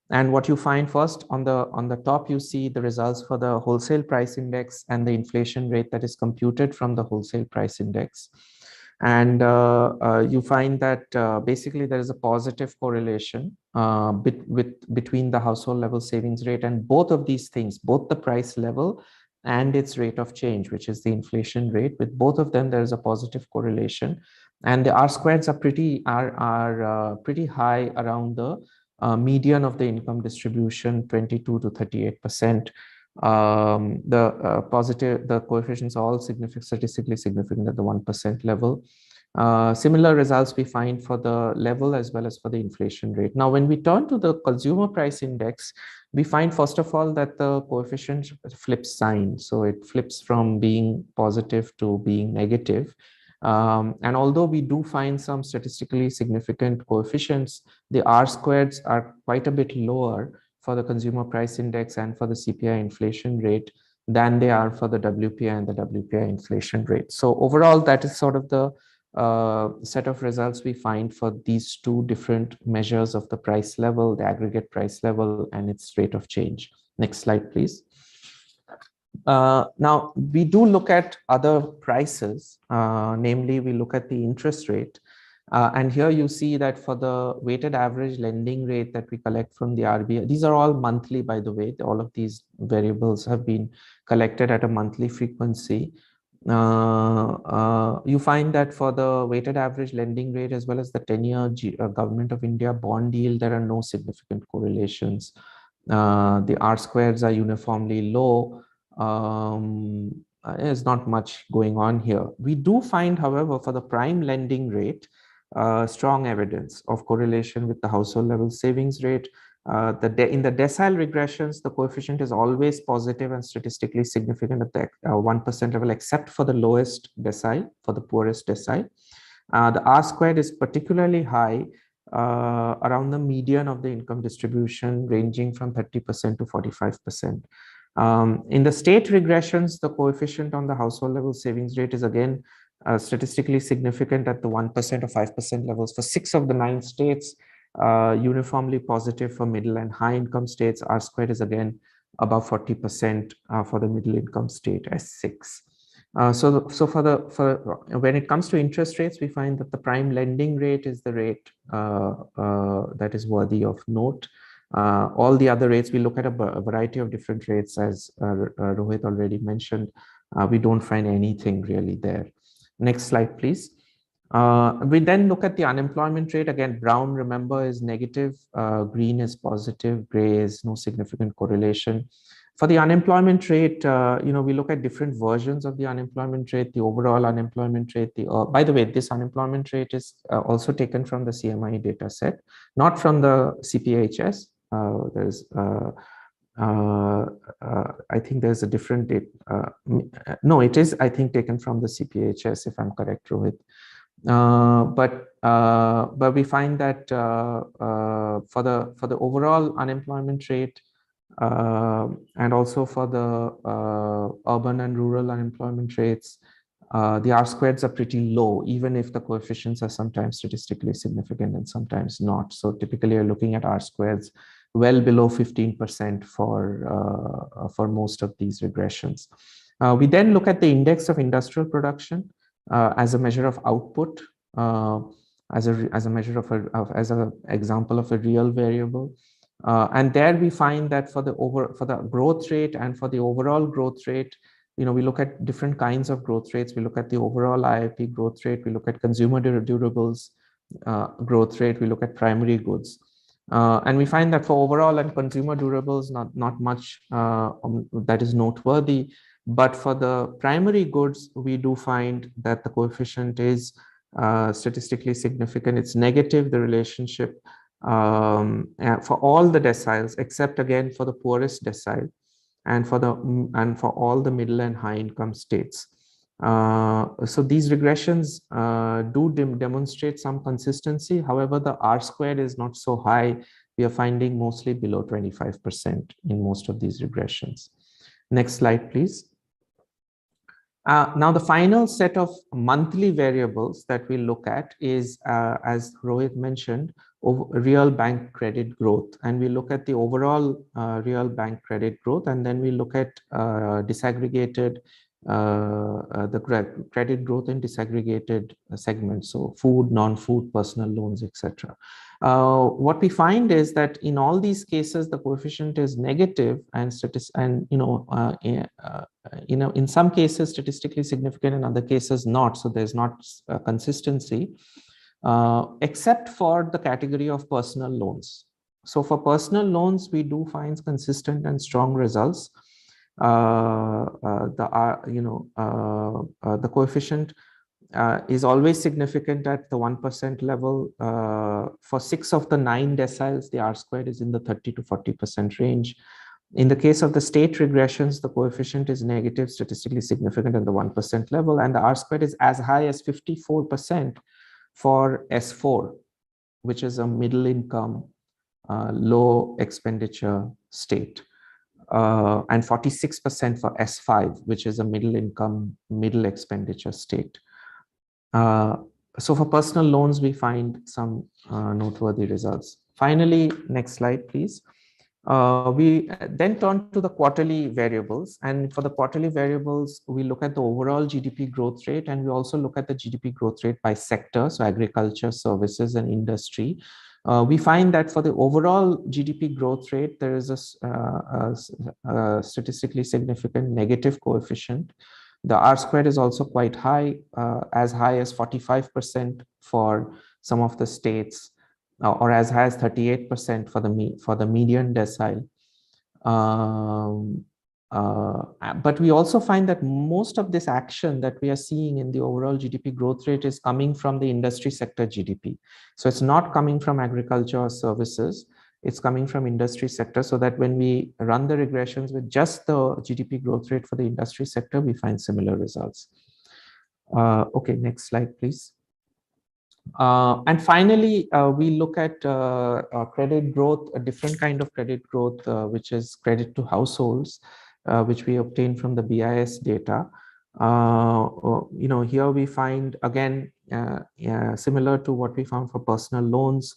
And what you find first on the top, you see the results for the wholesale price index and the inflation rate that is computed from the wholesale price index. And you find that basically there is a positive correlation between the household level savings rate and both of these things, both the price level and its rate of change, which is the inflation rate. With both of them, there is a positive correlation, and the R squareds are pretty high around the median of the income distribution, 22 to 38%. The coefficients are all statistically significant at the 1% level. Similar results we find for the level as well as for the inflation rate. Now, when we turn to the consumer price index, we find first of all that the coefficient flips sign. So it flips from being positive to being negative. And although we do find some statistically significant coefficients, the R squareds are quite a bit lower for the consumer price index and for the CPI inflation rate than they are for the WPI and the WPI inflation rate. So overall, that is sort of the set of results we find for these two different measures of the price level, the aggregate price level and its rate of change. Next slide, please. Now, we do look at other prices, namely we look at the interest rate. And here you see that for the weighted average lending rate that we collect from the RBI, these are all monthly, by the way, all of these variables have been collected at a monthly frequency. You find that for the weighted average lending rate as well as the 10-year Government of India bond yield, there are no significant correlations. The R squareds are uniformly low. There's not much going on here. We do find, however, for the prime lending rate, strong evidence of correlation with the household level savings rate. In the decile regressions, the coefficient is always positive and statistically significant at the 1% level, except for the lowest decile, for the poorest decile. The R squared is particularly high around the median of the income distribution, ranging from 30% to 45%. In the state regressions, the coefficient on the household level savings rate is again statistically significant at the 1% or 5% levels for 6 of the 9 states. uniformly positive for middle and high income states. R squared is again above 40% for the middle income state as 6. So when it comes to interest rates, we find that the prime lending rate is the rate that is worthy of note. All the other rates, we look at a variety of different rates, as Rohit already mentioned. We don't find anything really there. Next slide, please. We then look at the unemployment rate. Again, brown, remember, is negative, green is positive, gray is no significant correlation. For the unemployment rate, we look at different versions of the unemployment rate, the overall unemployment rate. By the way, this unemployment rate is also taken from the CMI data set, not from the CPHS. I think there's a different date. No, it is, I think, taken from the CPHS, if I'm correct, Rohit. But we find that for the overall unemployment rate and also for the urban and rural unemployment rates, the R squareds are pretty low, even if the coefficients are sometimes statistically significant and sometimes not. So typically you're looking at R squareds well below 15% for most of these regressions. We then look at the index of industrial production as a measure of output, as a measure of as an example of a real variable. And there we find that for the growth rate and for the overall growth rate, we look at different kinds of growth rates. We look at the overall IIP growth rate. We look at consumer durables growth rate. We look at primary goods. And we find that for overall and consumer durables, not much that is noteworthy. But for the primary goods, we do find that the coefficient is statistically significant. It's negative, the relationship, for all the deciles, except again for the poorest decile and for all the middle and high income states. So these regressions do demonstrate some consistency. However, the R squared is not so high. We are finding mostly below 25% in most of these regressions. Next slide, please. Now, the final set of monthly variables that we look at is, as Rohit mentioned, real bank credit growth. And we look at the overall real bank credit growth, and then we look at disaggregated, the credit growth in disaggregated segments, so food, non-food, personal loans, etc. What we find is that in all these cases, the coefficient is negative, and in some cases statistically significant, in other cases not. So there's not consistency, except for the category of personal loans. So for personal loans, we do find consistent and strong results. The coefficient is always significant at the 1% level. For 6 of the 9 deciles, the R squared is in the 30 to 40% range. In the case of the state regressions, the coefficient is negative, statistically significant at the 1% level, and the R squared is as high as 54% for S4, which is a middle income, low expenditure state, and 46% for S5, which is a middle income, middle expenditure state. So for personal loans, we find some noteworthy results. Finally, next slide, please. We then turn to the quarterly variables. And for the quarterly variables, we look at the overall GDP growth rate, and we also look at the GDP growth rate by sector, so agriculture, services, and industry. We find that for the overall GDP growth rate, there is a statistically significant negative coefficient. The R squared is also quite high, as high as 45% for some of the states, or as high as 38% for the median decile. But we also find that most of this action that we are seeing in the overall GDP growth rate is coming from the industry sector GDP. So it's not coming from agriculture or services, it's coming from industry sector, so that when we run the regressions with just the GDP growth rate for the industry sector, we find similar results. Okay, next slide, please. And finally, we look at credit growth, a different kind of credit growth, which is credit to households, which we obtain from the BIS data. Here we find, again, similar to what we found for personal loans,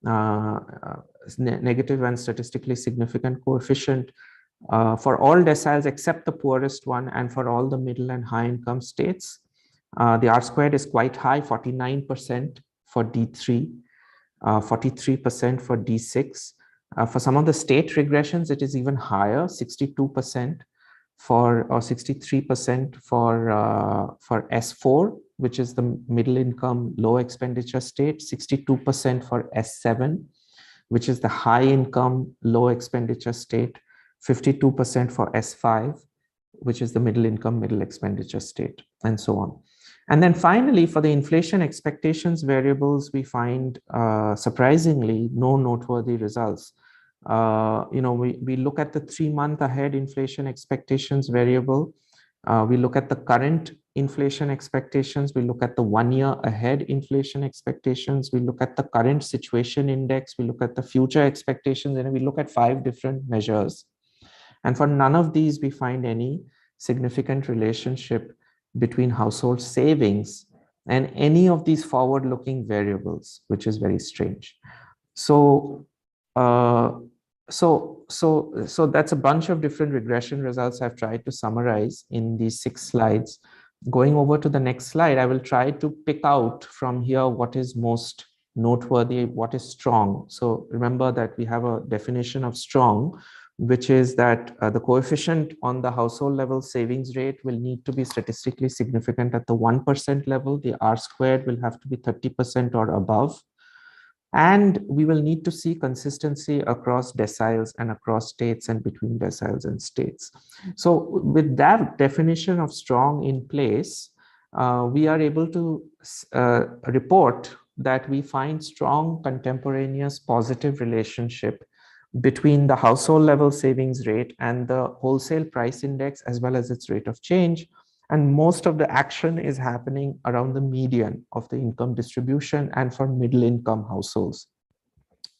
negative and statistically significant coefficient for all deciles except the poorest one, and for all the middle and high income states. The R squared is quite high, 49% for D3, 43% for D6. For some of the state regressions, it is even higher, 62% or 63% for S4, which is the middle income, low expenditure state, 62% for S7, which is the high income, low expenditure state, 52% for S5, which is the middle income, middle expenditure state, and so on. And then finally, for the inflation expectations variables, we find surprisingly no noteworthy results. We look at the 3-month ahead inflation expectations variable. We look at the current inflation expectations. We look at the 1-year ahead inflation expectations. We look at the current situation index. We look at the future expectations, and we look at 5 different measures. And for none of these, we find any significant relationship between household savings and any of these forward-looking variables, which is very strange. So that's a bunch of different regression results I've tried to summarize in these 6 slides. Going over to the next slide, I will try to pick out from here what is most noteworthy, what is strong. So remember that we have a definition of strong, which is that the coefficient on the household level savings rate will need to be statistically significant at the 1% level. The R squared will have to be 30% or above. And we will need to see consistency across deciles and across states and between deciles and states. So with that definition of strong in place, we are able to report that we find strong contemporaneous positive relationship between the household level savings rate and the wholesale price index, as well as its rate of change. And most of the action is happening around the median of the income distribution and for middle income households.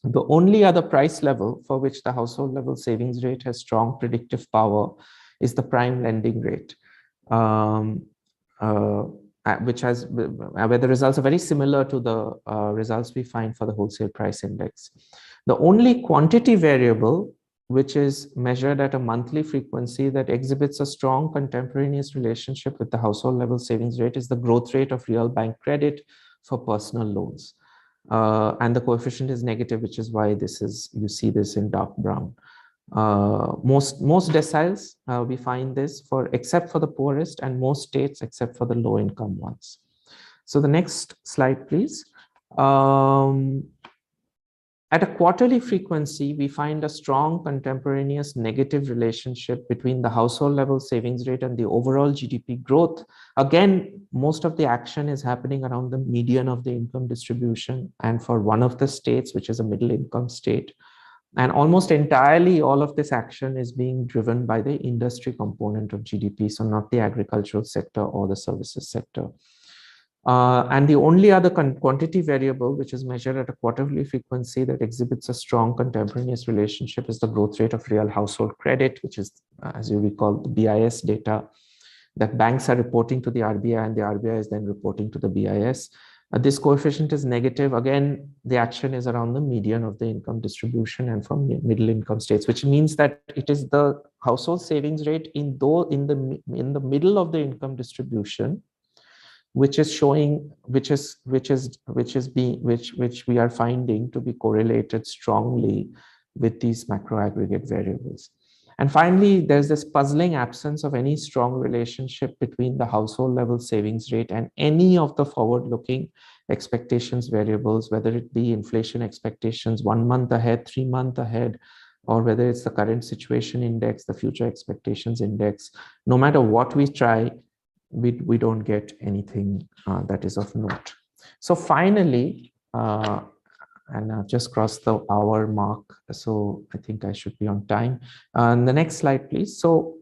The only other price level for which the household level savings rate has strong predictive power is the prime lending rate, which has, where the results are very similar to the results we find for the wholesale price index. The only quantity variable which is measured at a monthly frequency that exhibits a strong contemporaneous relationship with the household level savings rate is the growth rate of real bank credit for personal loans. And the coefficient is negative, which is why this is, you see this in dark brown. Most deciles, we find this for, except for the poorest, and most states except for the low income ones. So the next slide, please. At a quarterly frequency, we find a strong contemporaneous negative relationship between the household level savings rate and the overall GDP growth. Again, most of the action is happening around the median of the income distribution and for one of the states, which is a middle income state. And almost entirely all of this action is being driven by the industry component of GDP, so not the agricultural sector or the services sector. And the only other quantity variable which is measured at a quarterly frequency that exhibits a strong contemporaneous relationship is the growth rate of real household credit, which is, as you recall, the BIS data that banks are reporting to the RBI, and the RBI is then reporting to the BIS. This coefficient is negative. Again, the action is around the median of the income distribution and from middle income states, which means that it is the household savings rate in the middle of the income distribution which is showing, which we are finding to be correlated strongly with these macro aggregate variables. And finally, there's this puzzling absence of any strong relationship between the household level savings rate and any of the forward-looking expectations variables, whether it be inflation expectations 1 month ahead, 3 months ahead, or whether it's the current situation index, the future expectations index. No matter what we try, we don't get anything that is of note. So finally, and I've just crossed the hour mark, so I think I should be on time. The next slide, please. So,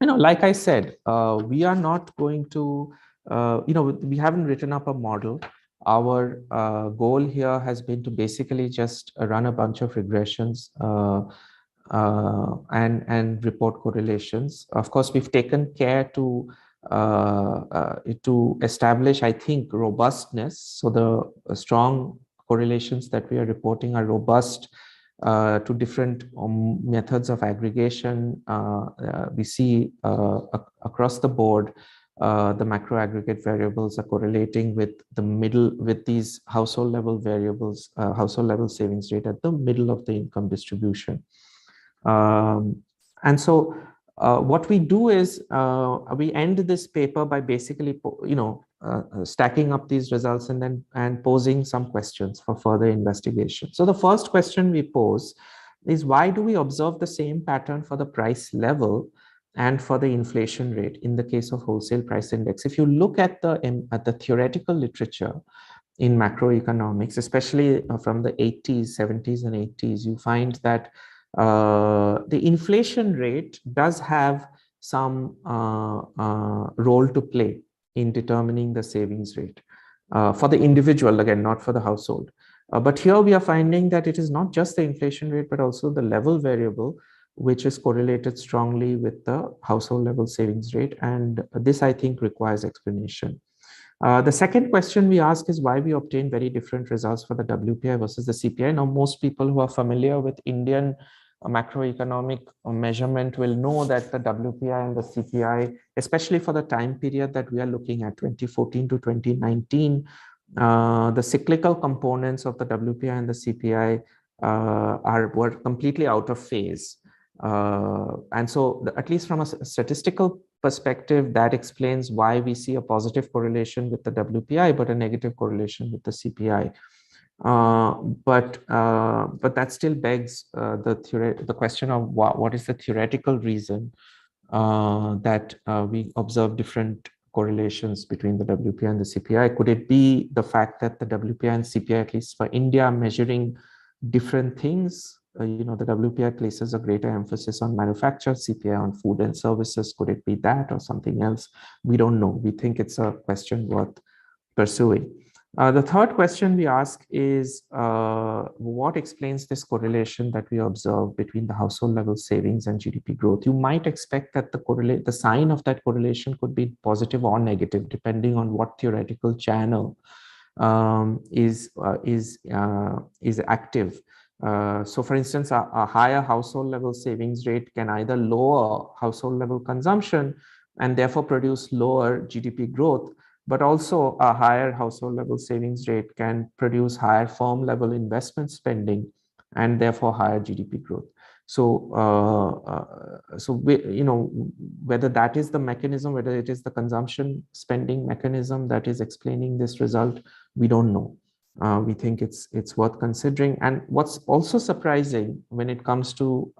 like I said, we are not going to, we haven't written up a model. Our goal here has been to basically just run a bunch of regressions and report correlations. Of course, we've taken care to establish, I think, robustness. So the strong correlations that we are reporting are robust to different methods of aggregation. We see across the board the macro aggregate variables are correlating with these household level variables, household level savings rate at the middle of the income distribution. And so what we do is we end this paper by basically, stacking up these results and posing some questions for further investigation. So the first question we pose is, why do we observe the same pattern for the price level and for the inflation rate in the case of wholesale price index? If you look at the theoretical literature in macroeconomics, especially from the 80s, 70s, and 80s, you find that the inflation rate does have some role to play in determining the savings rate for the individual, again, not for the household. But here we are finding that it is not just the inflation rate, but also the level variable, which is correlated strongly with the household level savings rate. And this, I think, requires explanation. The second question we ask is why we obtain very different results for the WPI versus the CPI. Now, most people who are familiar with Indian macroeconomic measurement will know that the WPI and the CPI, especially for the time period that we are looking at, 2014 to 2019, the cyclical components of the WPI and the CPI were completely out of phase. And so at least from a statistical perspective, that explains why we see a positive correlation with the WPI, but a negative correlation with the CPI. But that still begs the question of what is the theoretical reason that we observe different correlations between the WPI and the CPI. Could it be the fact that the WPI and CPI, at least for India, are measuring different things? The WPI places a greater emphasis on manufacture, CPI on food and services. Could it be that or something else? We don't know. We think it's a question worth pursuing. The third question we ask is, what explains this correlation that we observe between the household level savings and GDP growth? You might expect that the sign of that correlation could be positive or negative, depending on what theoretical channel is active. So for instance, a higher household level savings rate can either lower household level consumption and therefore produce lower GDP growth, but also a higher household level savings rate can produce higher firm level investment spending and therefore higher GDP growth. So, whether that is the mechanism, whether it is the consumption spending mechanism that is explaining this result, we don't know. We think it's worth considering. And what's also surprising when it comes to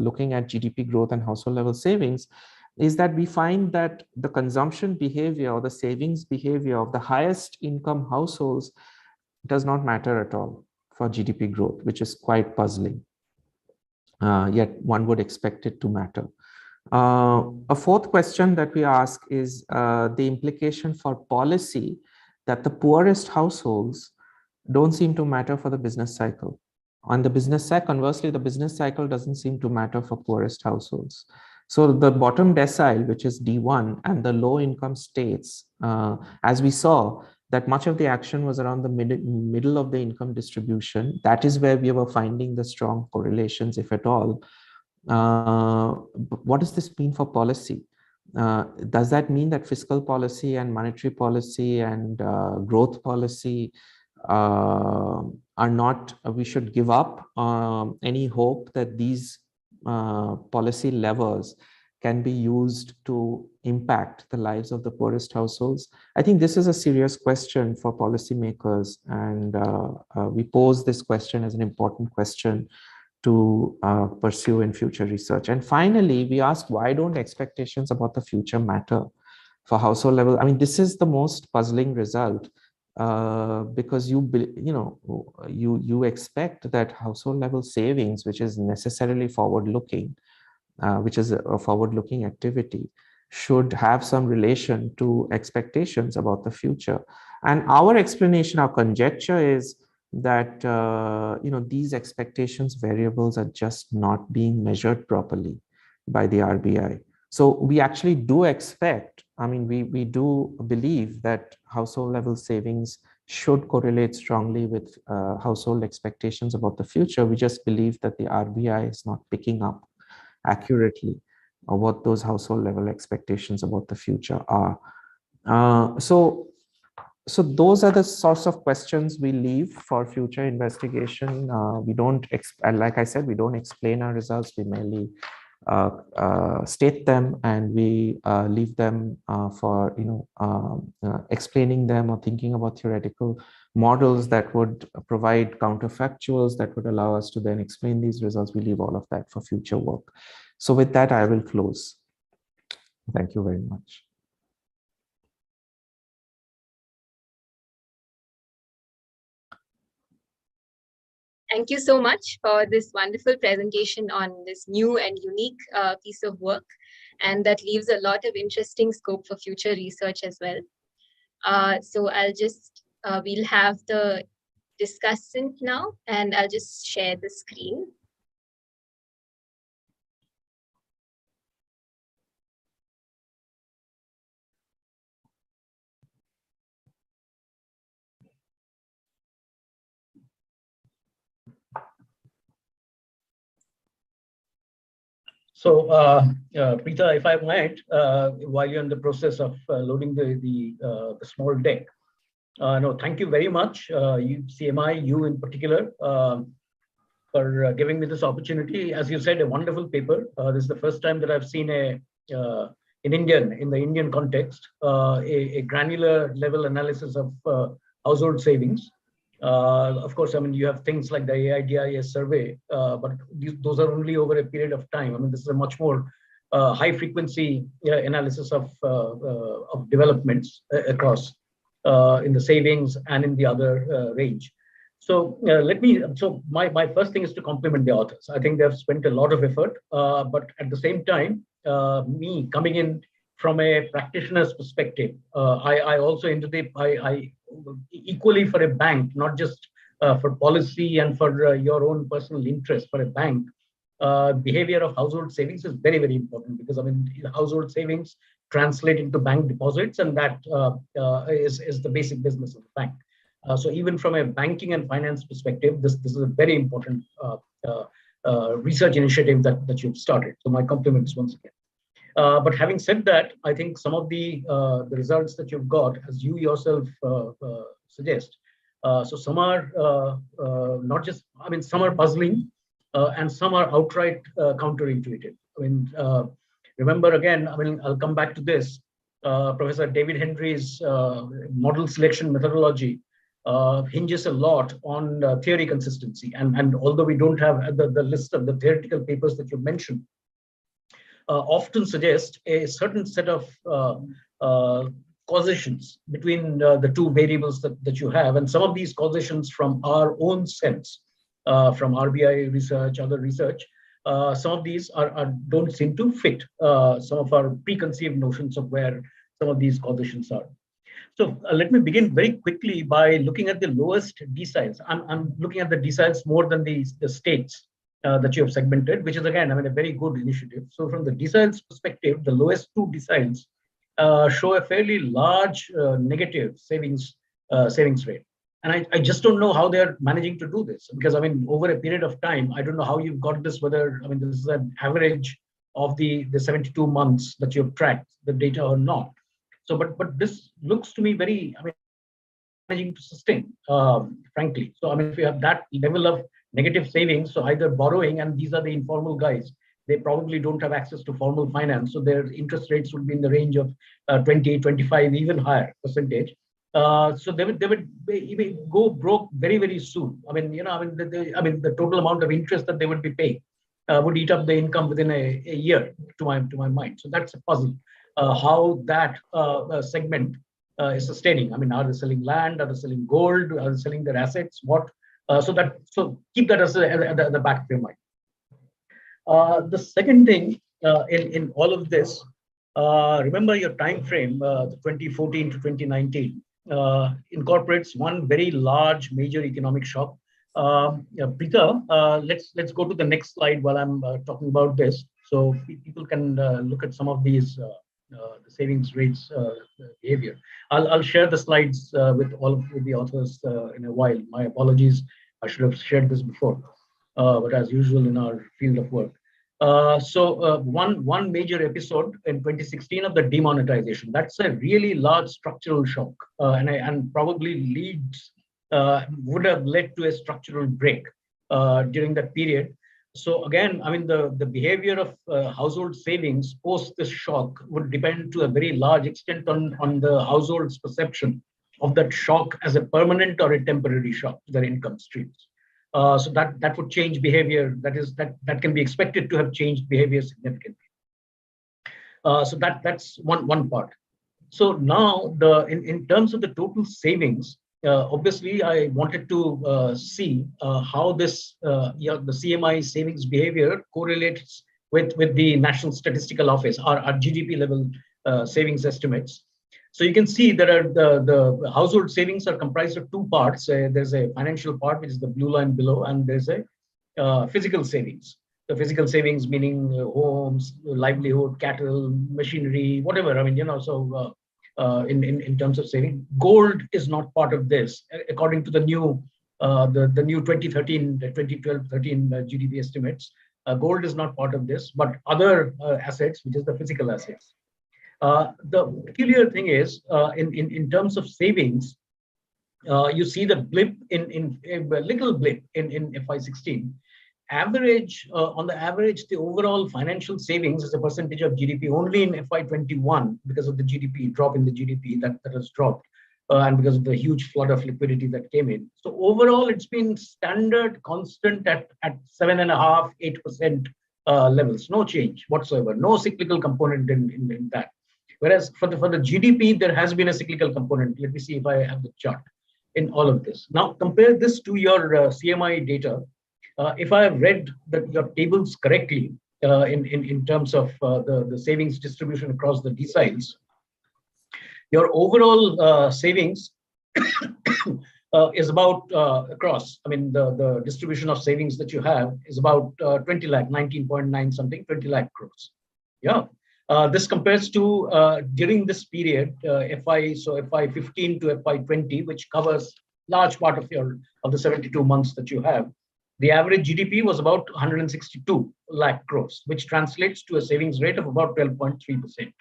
looking at GDP growth and household level savings is that we find that the consumption behavior or the savings behavior of the highest income households does not matter at all for GDP growth, which is quite puzzling. Yet one would expect it to matter. A fourth question that we ask is the implication for policy that the poorest households don't seem to matter for the business cycle. On the business cycle, conversely, the business cycle doesn't seem to matter for poorest households. So the bottom decile, which is D1, and the low income states, as we saw, that much of the action was around the middle of the income distribution. That is where we were finding the strong correlations, if at all. What does this mean for policy? Does that mean that fiscal policy and monetary policy and growth policy are not, we should give up any hope that these policy levers can be used to impact the lives of the poorest households? I think this is a serious question for policymakers, and we pose this question as an important question to pursue in future research. And finally, we ask, why don't expectations about the future matter for household level? I mean, this is the most puzzling result. Because you expect that household level savings, which is necessarily forward-looking, which is a forward-looking activity, should have some relation to expectations about the future. And our explanation, our conjecture is that these expectations variables are just not being measured properly by the RBI. So we actually do expect, I mean, we do believe that household level savings should correlate strongly with household expectations about the future. We just believe that the RBI is not picking up accurately what those household level expectations about the future are. So those are the sorts of questions we leave for future investigation. We don't, like I said, we don't explain our results. We merely state them, and we leave them for explaining them or thinking about theoretical models that would provide counterfactuals that would allow us to then explain these results. We leave all of that for future work. So with that, I will close. Thank you very much. Thank you so much for this wonderful presentation on this new and unique piece of work. And that leaves a lot of interesting scope for future research as well. So I'll just, we'll have the discussant now, and I'll just share the screen. So, Preeta, if I might, while you're in the process of loading the small deck, no, thank you very much, you, CMI, you in particular, for giving me this opportunity. As you said, a wonderful paper. This is the first time that I've seen in the Indian context, a granular level analysis of household savings. Of course, I mean, you have things like the AIDIS survey, but those are only over a period of time. I mean, this is a much more high frequency analysis of developments across in the savings and in the other range. So my first thing is to compliment the authors. I think they've spent a lot of effort, but at the same time, me coming in from a practitioner's perspective, I also Indradeep, I equally for a bank, not just for policy and for your own personal interest, for a bank, behavior of household savings is very, very important, because I mean, household savings translate into bank deposits, and that is the basic business of the bank. So even from a banking and finance perspective, this is a very important research initiative that you've started. So my compliments once again. But having said that, I think some of the results that you've got, as you yourself suggest, so some are not just, I mean, some are puzzling, and some are outright counterintuitive. I mean, remember again, I mean, I'll come back to this. Professor David Henry's model selection methodology hinges a lot on theory consistency. And although we don't have the list of the theoretical papers that you mentioned, often suggest a certain set of causations between the two variables that you have. And some of these causations from our own sense, from RBI research, other research, some of these don't seem to fit some of our preconceived notions of where some of these causations are. So let me begin very quickly by looking at the lowest deciles. I'm looking at the deciles more than the states that you have segmented, which is again, I mean, a very good initiative. So from the deciles perspective, the lowest two deciles show a fairly large negative savings rate. And I just don't know how they're managing to do this, because I mean, over a period of time, I don't know how you've got this, whether, I mean, this is an average of the 72 months that you've tracked the data or not. So, but this looks to me very, I mean, managing to sustain, frankly. So, I mean, if you have that level of negative savings, so either borrowing, and these are the informal guys, they probably don't have access to formal finance. So their interest rates would be in the range of 20, 25, even higher percentage. So they would go broke very, very soon. I mean, you know, I mean, the total amount of interest that they would be paying would eat up the income within a year, to my mind. So that's a puzzle. How that segment is sustaining. I mean, are they selling land? Are they selling gold? Are they selling their assets? What? So keep that as at the back of your mind. The second thing in all of this, remember your time frame, 2014 to 2019, incorporates one very large major economic shock. Preeta, let's go to the next slide while I'm talking about this, so people can look at some of these savings rates behavior. I'll share the slides with all of the authors in a while. My apologies, I should have shared this before, but as usual in our field of work. One major episode in 2016 of the demonetization. That's a really large structural shock, and probably would have led to a structural break during that period. So again, I mean, the behavior of household savings post this shock would depend to a very large extent on the household's perception of that shock as a permanent or a temporary shock to their income streams. So that would change behavior. That can be expected to have changed behavior significantly. So that's one part. So now in terms of the total savings, obviously I wanted to see how this the CMI savings behavior correlates with the National Statistical Office, our GDP level savings estimates. So you can see there are the household savings are comprised of two parts. There's a financial part, which is the blue line below, and there's a physical savings. The physical savings meaning homes, livelihood, cattle, machinery, whatever. I mean, so in terms of saving, gold is not part of this, according to the new 2013, 2012-13 GDP estimates. Gold is not part of this, but other assets, which is the physical assets. The peculiar thing is, in terms of savings, you see the blip in a little blip in FY16. On the average, the overall financial savings as a percentage of GDP only in FY21 because of the GDP drop in the GDP that has dropped, and because of the huge flood of liquidity that came in. So overall, it's been standard constant at 7.5%, 8% levels, no change whatsoever, no cyclical component in that. Whereas for the GDP, there has been a cyclical component. Let me see if I have the chart in all of this. Now compare this to your CMI data. If I have read your tables correctly in terms of the savings distribution across the deciles, your overall savings is about across. I mean, the distribution of savings that you have is about 20 lakh, 19.9 something, 20 lakh crores. Yeah. This compares to during this period, FY15 to FY20, which covers large part of the 72 months that you have. The average GDP was about 162 lakh crores, which translates to a savings rate of about 12.3%,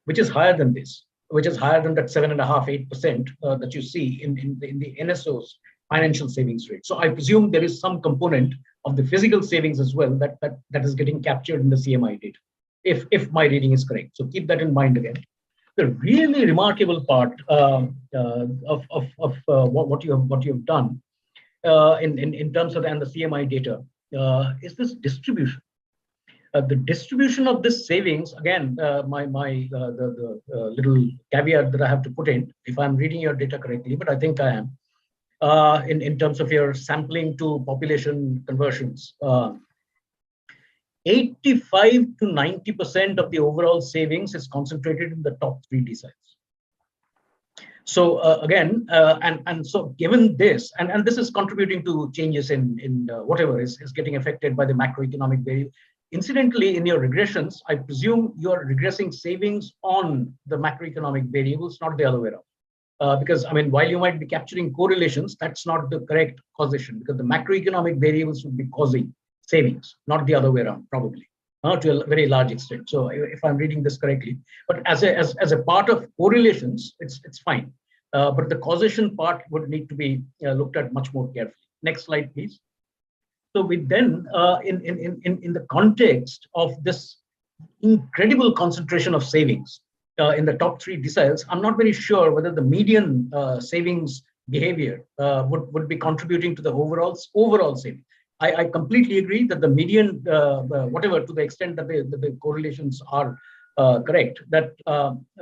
which is higher than this, which is higher than that 7.5%, 8% that you see in the NSO's financial savings rate. So I presume there is some component of the physical savings as well that is getting captured in the CMI data, if my reading is correct. So keep that in mind again. The really remarkable part of what you have done in terms of the CMI data is this distribution. The distribution of this savings, again, the little caveat that I have to put in, if I'm reading your data correctly, but I think I am, in terms of your sampling to population conversions. 85 to 90% of the overall savings is concentrated in the top 3 deciles. So again, and so given this, and this is contributing to changes in whatever is getting affected by the macroeconomic variable. Incidentally, in your regressions, I presume you're regressing savings on the macroeconomic variables, not the other way around. Because I mean, while you might be capturing correlations, that's not the correct causation, because the macroeconomic variables would be causing savings, not the other way around, probably, to a very large extent. So if I'm reading this correctly, but as a part of correlations, it's fine. But the causation part would need to be looked at much more carefully. Next slide, please. So we then, in the context of this incredible concentration of savings in the top 3 deciles, I'm not very sure whether the median savings behavior would be contributing to the overall savings. I completely agree that the median, whatever, to the extent that the correlations are correct, that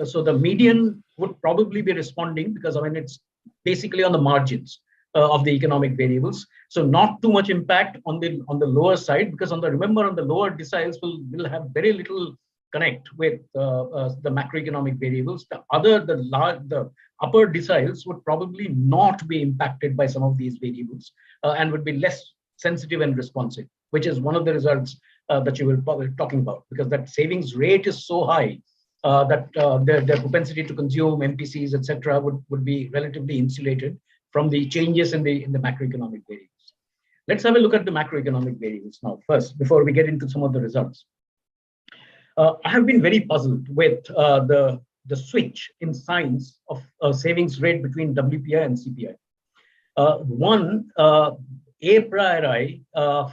so the median would probably be responding, because I mean it's basically on the margins of the economic variables. So not too much impact on the lower side, because remember on the lower deciles will have very little connect with the macroeconomic variables. The upper deciles would probably not be impacted by some of these variables and would be less sensitive and responsive, which is one of the results that you will probably be talking about, because that savings rate is so high their propensity to consume MPCs, etc., would be relatively insulated from the changes in the macroeconomic variables. Let's have a look at the macroeconomic variables now first, before we get into some of the results. I have been very puzzled with the switch in signs of savings rate between WPI and CPI. A priori,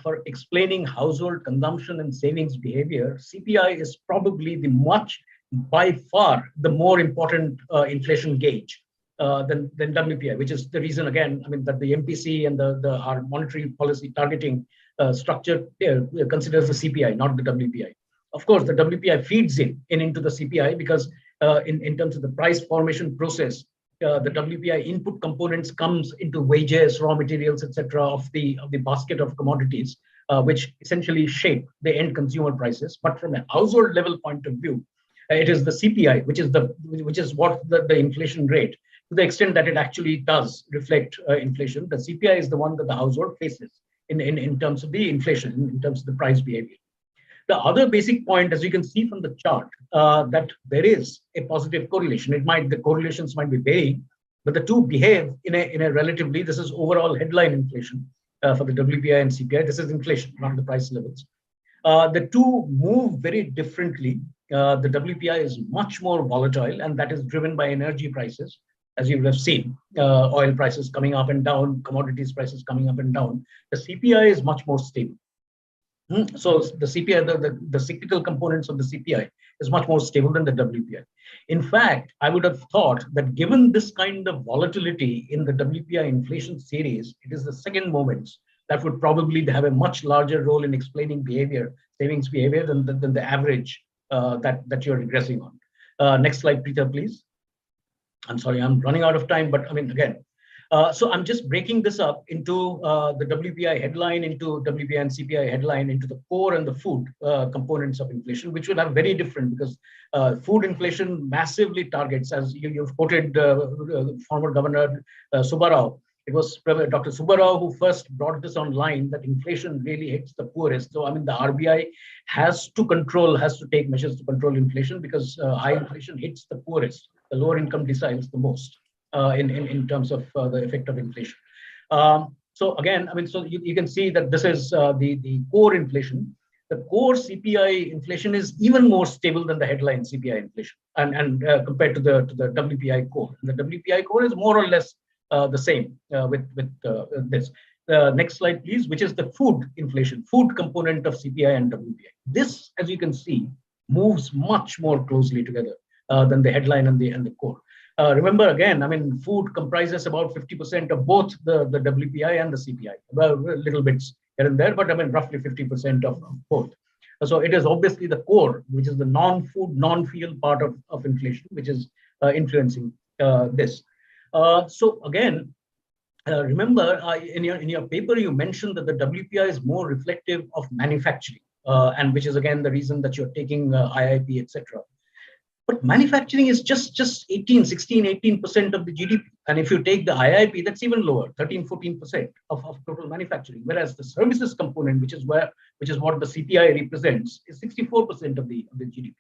for explaining household consumption and savings behavior, CPI is probably by far the more important inflation gauge than WPI, which is the reason, again, that the MPC and our monetary policy targeting structure considers the CPI, not the WPI. Of course, the WPI feeds into the CPI because in terms of the price formation process, the WPI input components comes into wages, raw materials, etc., of the basket of commodities, which essentially shape the end consumer prices. But from a household level point of view, it is the CPI, which is what the inflation rate, to the extent that it actually does reflect inflation. The CPI is the one that the household faces in terms of the inflation, in terms of the price behavior. The other basic point, as you can see from the chart, that there is a positive correlation. The correlations might be varying, but the two behave in a relatively, this is overall headline inflation for the WPI and CPI. This is inflation, not the price levels. The two move very differently. The WPI is much more volatile, and that is driven by energy prices, as you would have seen, oil prices coming up and down, commodities prices coming up and down. The CPI is much more stable. So the CPI, the cyclical components of the CPI is much more stable than the WPI. In fact, I would have thought that given this kind of volatility in the WPI inflation series, it is the second moments that would probably have a much larger role in explaining behavior, savings behavior, than the average that you're regressing on. Next slide, Peter, please. I'm sorry, I'm running out of time, but again, so I'm just breaking this up into the WPI headline, into WPI and CPI headline, into the core and the food components of inflation, which will have very different, because food inflation massively targets, as you've quoted former Governor Subbarao. It was Dr. Subbarao who first brought this online, that inflation really hits the poorest. So the RBI has to take measures to control inflation, because high inflation hits the poorest, the lower income deciles the most. In terms of the effect of inflation. So again, so you can see that this is the core inflation. The core CPI inflation is even more stable than the headline CPI inflation, and compared to the WPI core. The WPI core is more or less the same with this. Next slide, please, which is the food inflation, food component of CPI and WPI. This, as you can see, moves much more closely together than the headline and the core. Remember, again, food comprises about 50% of both the WPI and the CPI, well, little bits here and there, but roughly 50% of both. So it is obviously the core, which is the non-food, non-fuel part of inflation, which is influencing this. So again, remember, in your paper, you mentioned that the WPI is more reflective of manufacturing, and which is again the reason that you're taking IIP, etc. But manufacturing is just 16, 18% of the GDP. And if you take the IIP, that's even lower, 13, 14% of total manufacturing. Whereas the services component, which is what the CPI represents, is 64% of the GDP.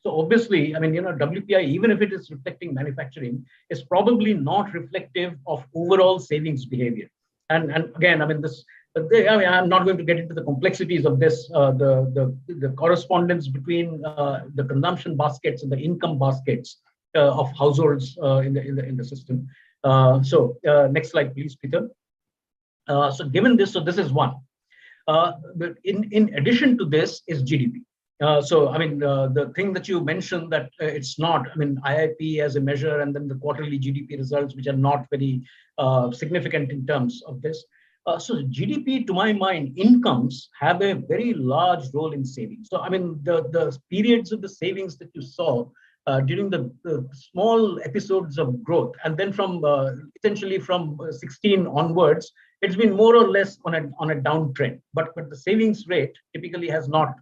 So obviously, WPI, even if it is reflecting manufacturing, is probably not reflective of overall savings behavior. And again, I'm not going to get into the complexities of this, the correspondence between the consumption baskets and the income baskets of households in the system. So next slide, please, Peter. So given this, so this is one. But in addition to this is GDP. So the thing that you mentioned, that it's not, IIP as a measure, and then the quarterly GDP results, which are not very significant in terms of this. So GDP, to my mind, incomes have a very large role in savings. So the periods of the savings that you saw during the small episodes of growth, and then from essentially from 16 onwards, it's been more or less on a downtrend. But the savings rate typically has not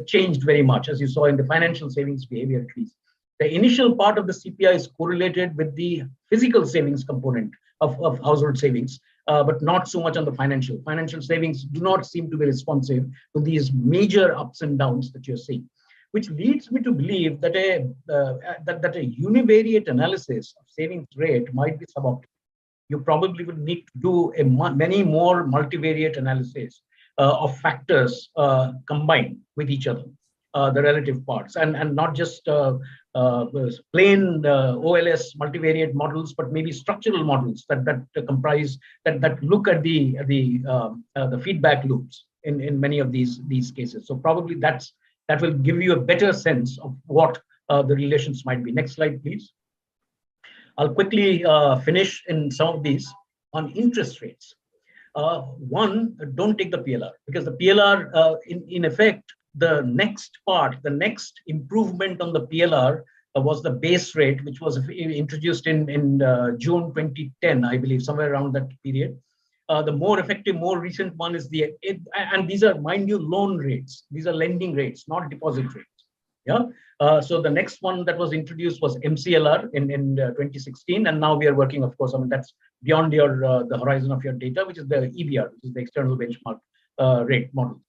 changed very much, as you saw in the financial savings behavior at least. The initial part of the CPI is correlated with the physical savings component of household savings, but not so much on the financial. Financial savings do not seem to be responsive to these major ups and downs that you're seeing. which leads me to believe that that a univariate analysis of savings rate might be suboptimal. You probably would need to do many more multivariate analysis of factors combined with each other, the relative parts, and not just plain OLS multivariate models, but maybe structural models that comprise that look at the feedback loops in many of these cases. So probably that will give you a better sense of what the relations might be. Next slide, please. I'll quickly finish in some of these on interest rates. One, don't take the PLR, because the PLR, in effect, the next improvement on the PLR was the base rate, which was introduced in June 2010, I believe, somewhere around that period. The more effective, more recent one is and these are, mind you, loan rates. These are lending rates, not deposit rates. Yeah. So the next one that was introduced was MCLR in 2016, and now we are working, of course, I mean, that's beyond the horizon of your data, which is the EBR, which is the external benchmark rate model.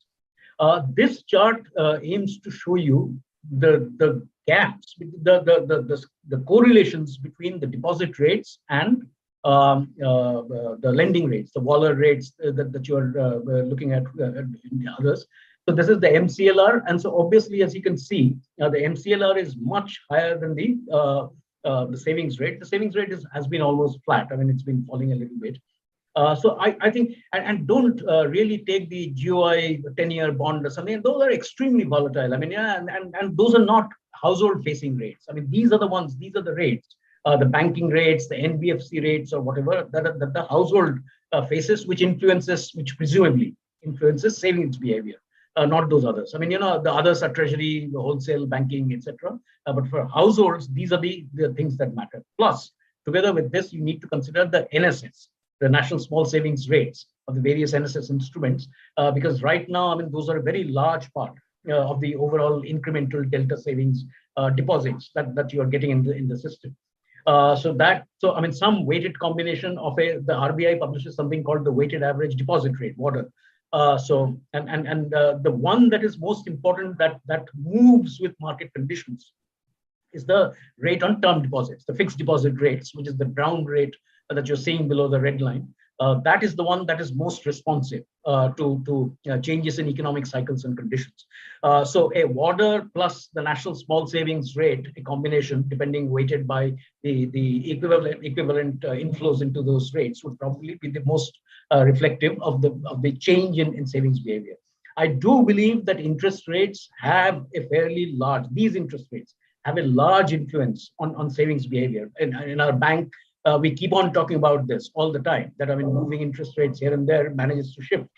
This chart aims to show you the gaps, the correlations between the deposit rates and the lending rates, the Waller rates that you are looking at in others. So this is the MCLR, and so obviously, as you can see, the MCLR is much higher than the savings rate. The savings rate has been almost flat. I mean, it's been falling a little bit. So I think, and don't really take the GOI 10-year bond or something. Those are extremely volatile. I mean, yeah, and those are not household-facing rates. I mean, these are the ones. These are the rates, the banking rates, the NBFC rates, or whatever that the household faces, which presumably influences savings behavior. Not those others. I mean, you know, the others are treasury, the wholesale banking, etc. But for households, these are the things that matter. Plus, together with this, you need to consider the NSS, the National Small Savings Rates of the various NSS instruments, because right now, I mean, those are a very large part of the overall incremental delta savings deposits that you are getting in the system. So I mean, some weighted combination of the RBI publishes something called the weighted average deposit rate, WADR. The one that is most important that moves with market conditions is the rate on term deposits, the fixed deposit rates, which is the brown rate that you're seeing below the red line. That is the one that is most responsive to changes in economic cycles and conditions. So a WADR plus the national small savings rate, a combination, depending weighted by the equivalent inflows into those rates, would probably be the most reflective of the change in savings behavior. I do believe that interest rates have a fairly large, these interest rates have a large influence on savings behavior. In our bank, we keep on talking about this all the time, that I mean, moving interest rates here and there manages to shift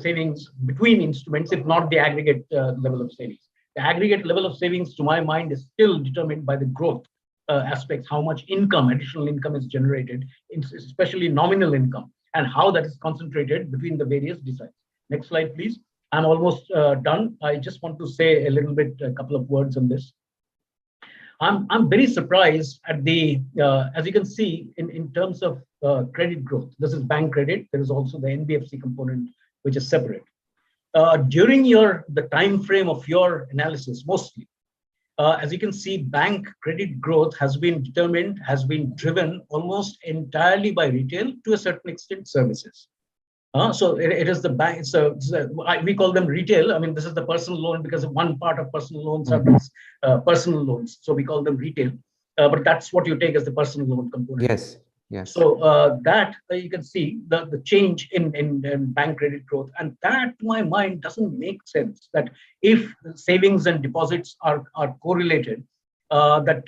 savings between instruments, if not the aggregate level of savings. The aggregate level of savings, to my mind, is still determined by the growth aspects, how much income, additional income is generated, especially nominal income, and how that is concentrated between the various deciles. Next slide, please. I'm almost done. I just want to say a couple of words on this. I'm very surprised at as you can see, in terms of credit growth. This is bank credit. There is also the NBFC component, which is separate. During the time frame of your analysis, mostly, as you can see, bank credit growth has been driven almost entirely by retail, to a certain extent, services. So it is the bank. So we call them retail. I mean, this is the personal loan, because one part of personal loans are these personal loans. So we call them retail. But that's what you take as the personal loan component. Yes. Yes. So that you can see the change in bank credit growth, and that, to my mind, doesn't make sense. That if savings and deposits are correlated, that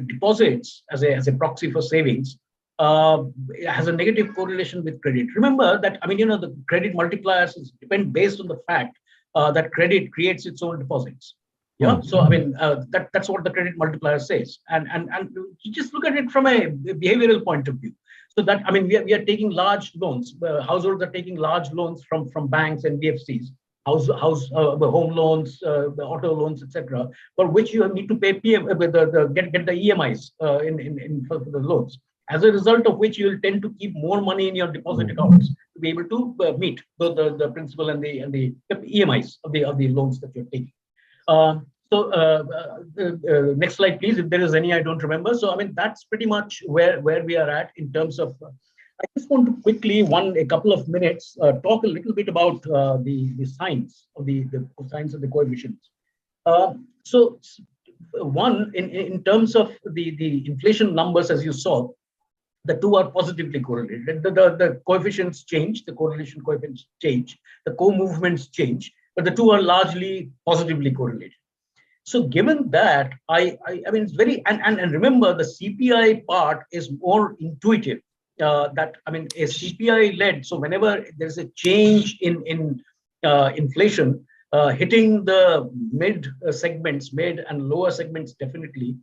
deposits as a proxy for savings has a negative correlation with credit. Remember that, I mean, you know, the credit multipliers depend based on the fact that credit creates its own deposits. Yeah. So I mean, that's what the credit multiplier says, and you just look at it from a behavioral point of view. So that, I mean, we are taking large loans. Households are taking large loans from banks and NBFCs, home loans, the auto loans, etc., for which you need to pay get the EMIs for the loans. As a result of which, you will tend to keep more money in your deposit accounts to be able to meet the principal and the EMIs of the loans that you're taking. So next slide, please, if there is any I don't remember. So I mean, that's pretty much where we are at in terms of. I just want to quickly, a couple of minutes, talk a little bit about the science of the science of the coefficients. So one, in terms of the inflation numbers, as you saw, the two are positively correlated. The coefficients change, the correlation coefficients change, the co-movements change, but the two are largely positively correlated. So given that, I mean, it's very, and remember, the CPI part is more intuitive. That, I mean, a CPI led, so whenever there's a change in inflation, hitting the mid segments, mid and lower segments definitely.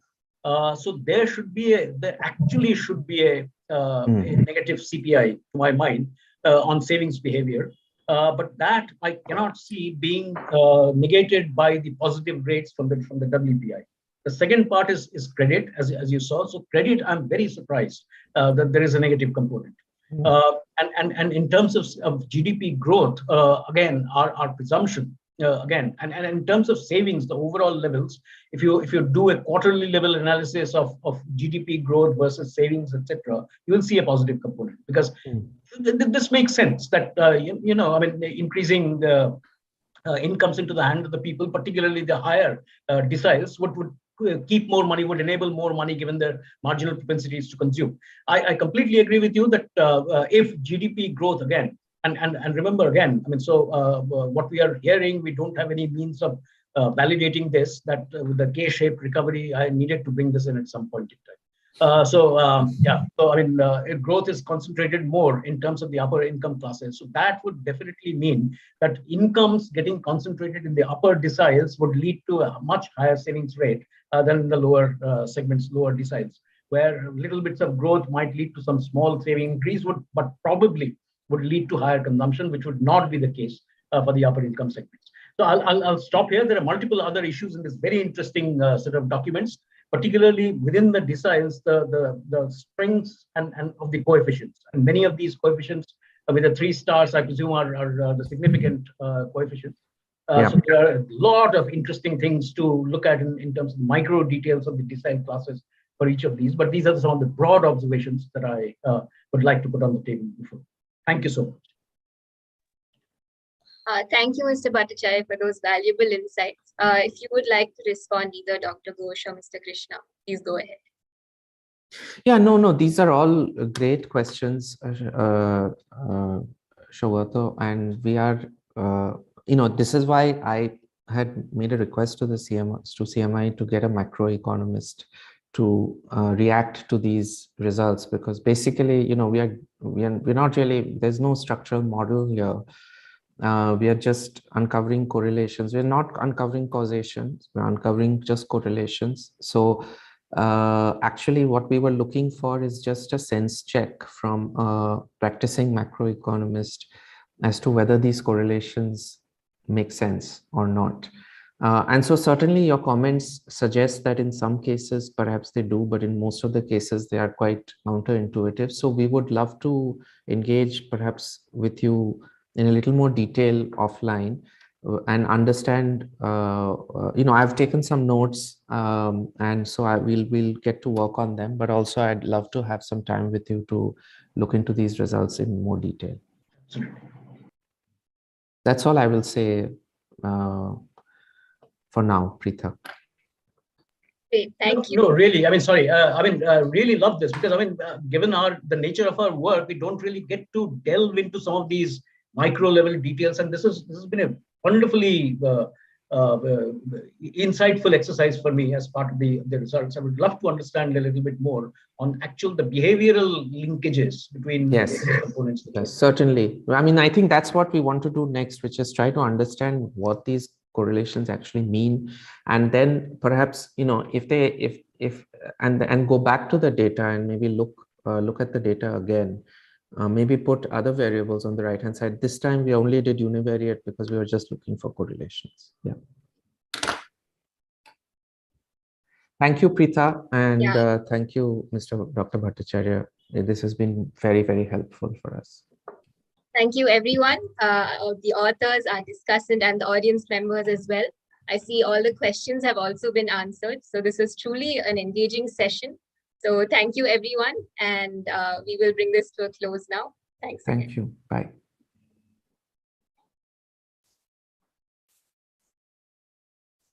So there actually should be a negative CPI, to my mind, on savings behavior. But that I cannot see being negated by the positive rates from the WPI. The second part is credit, as you saw. So credit, I'm very surprised that there is a negative component. And in terms of GDP growth, again, our presumption, again, and in terms of savings, the overall levels, if you do a quarterly level analysis of GDP growth versus savings, etc., you will see a positive component, because this makes sense that you know, I mean, increasing the incomes into the hand of the people, particularly the higher deciles, would keep more money, would enable more money given their marginal propensities to consume. I completely agree with you that if GDP growth again, and remember again, I mean, so what we are hearing, we don't have any means of validating this, that with the K-shaped recovery, I needed to bring this in at some point in time. Yeah, so I mean, growth is concentrated more in terms of the upper income classes. So that would definitely mean that incomes getting concentrated in the upper deciles would lead to a much higher savings rate than the lower segments, lower deciles, where little bits of growth might lead to some small saving increase, but probably would lead to higher consumption, which would not be the case for the upper income segments. So I'll stop here. There are multiple other issues in this very interesting set of documents, particularly within the deciles, the strengths and of the coefficients. And many of these coefficients with the 3 stars, I presume, are the significant coefficients. So there are a lot of interesting things to look at in terms of micro details of the decile classes for each of these. But these are some of the broad observations that I would like to put on the table before. Thank you so much. Thank you, Mr. Bhattacharya, for those valuable insights. If you would like to respond, either Dr. Ghosh or Mr. Krishna, please go ahead. Yeah, no, these are all great questions, Saugata, and we are, you know, this is why I had made a request to the CMI to get a macroeconomist to react to these results, because basically, you know, we're not really, there's no structural model here. We are just uncovering correlations. We're not uncovering causations. We're uncovering just correlations. So actually, what we were looking for is just a sense check from a practicing macroeconomist as to whether these correlations make sense or not. And so certainly your comments suggest that in some cases, perhaps they do, but in most of the cases, they are quite counterintuitive. So we would love to engage perhaps with you in a little more detail offline and understand, you know, I've taken some notes and so we'll get to work on them, but also I'd love to have some time with you to look into these results in more detail. That's all I will say for now, Preetha. Great, thank you. No, really, I mean, sorry, I mean, really love this, because I mean, given the nature of our work, we don't really get to delve into some of these micro level details, and this has been a wonderfully insightful exercise for me as part of the results. I would love to understand a little bit more on the behavioral linkages between the components. Yes, certainly. I mean, I think that's what we want to do next, which is try to understand what these correlations actually mean, and then perhaps, you know, and go back to the data and maybe look at the data again. Maybe put other variables on the right hand side. This time we only did univariate because we were just looking for correlations. Yeah. Thank you, Preetha, and thank you, Dr. Bhattacharya. This has been very, very helpful for us. Thank you, everyone, the authors, our discussant, and the audience members as well. I see all the questions have also been answered. So this is truly an engaging session. So thank you, everyone. And we will bring this to a close now. Thanks again. Thank you. Bye.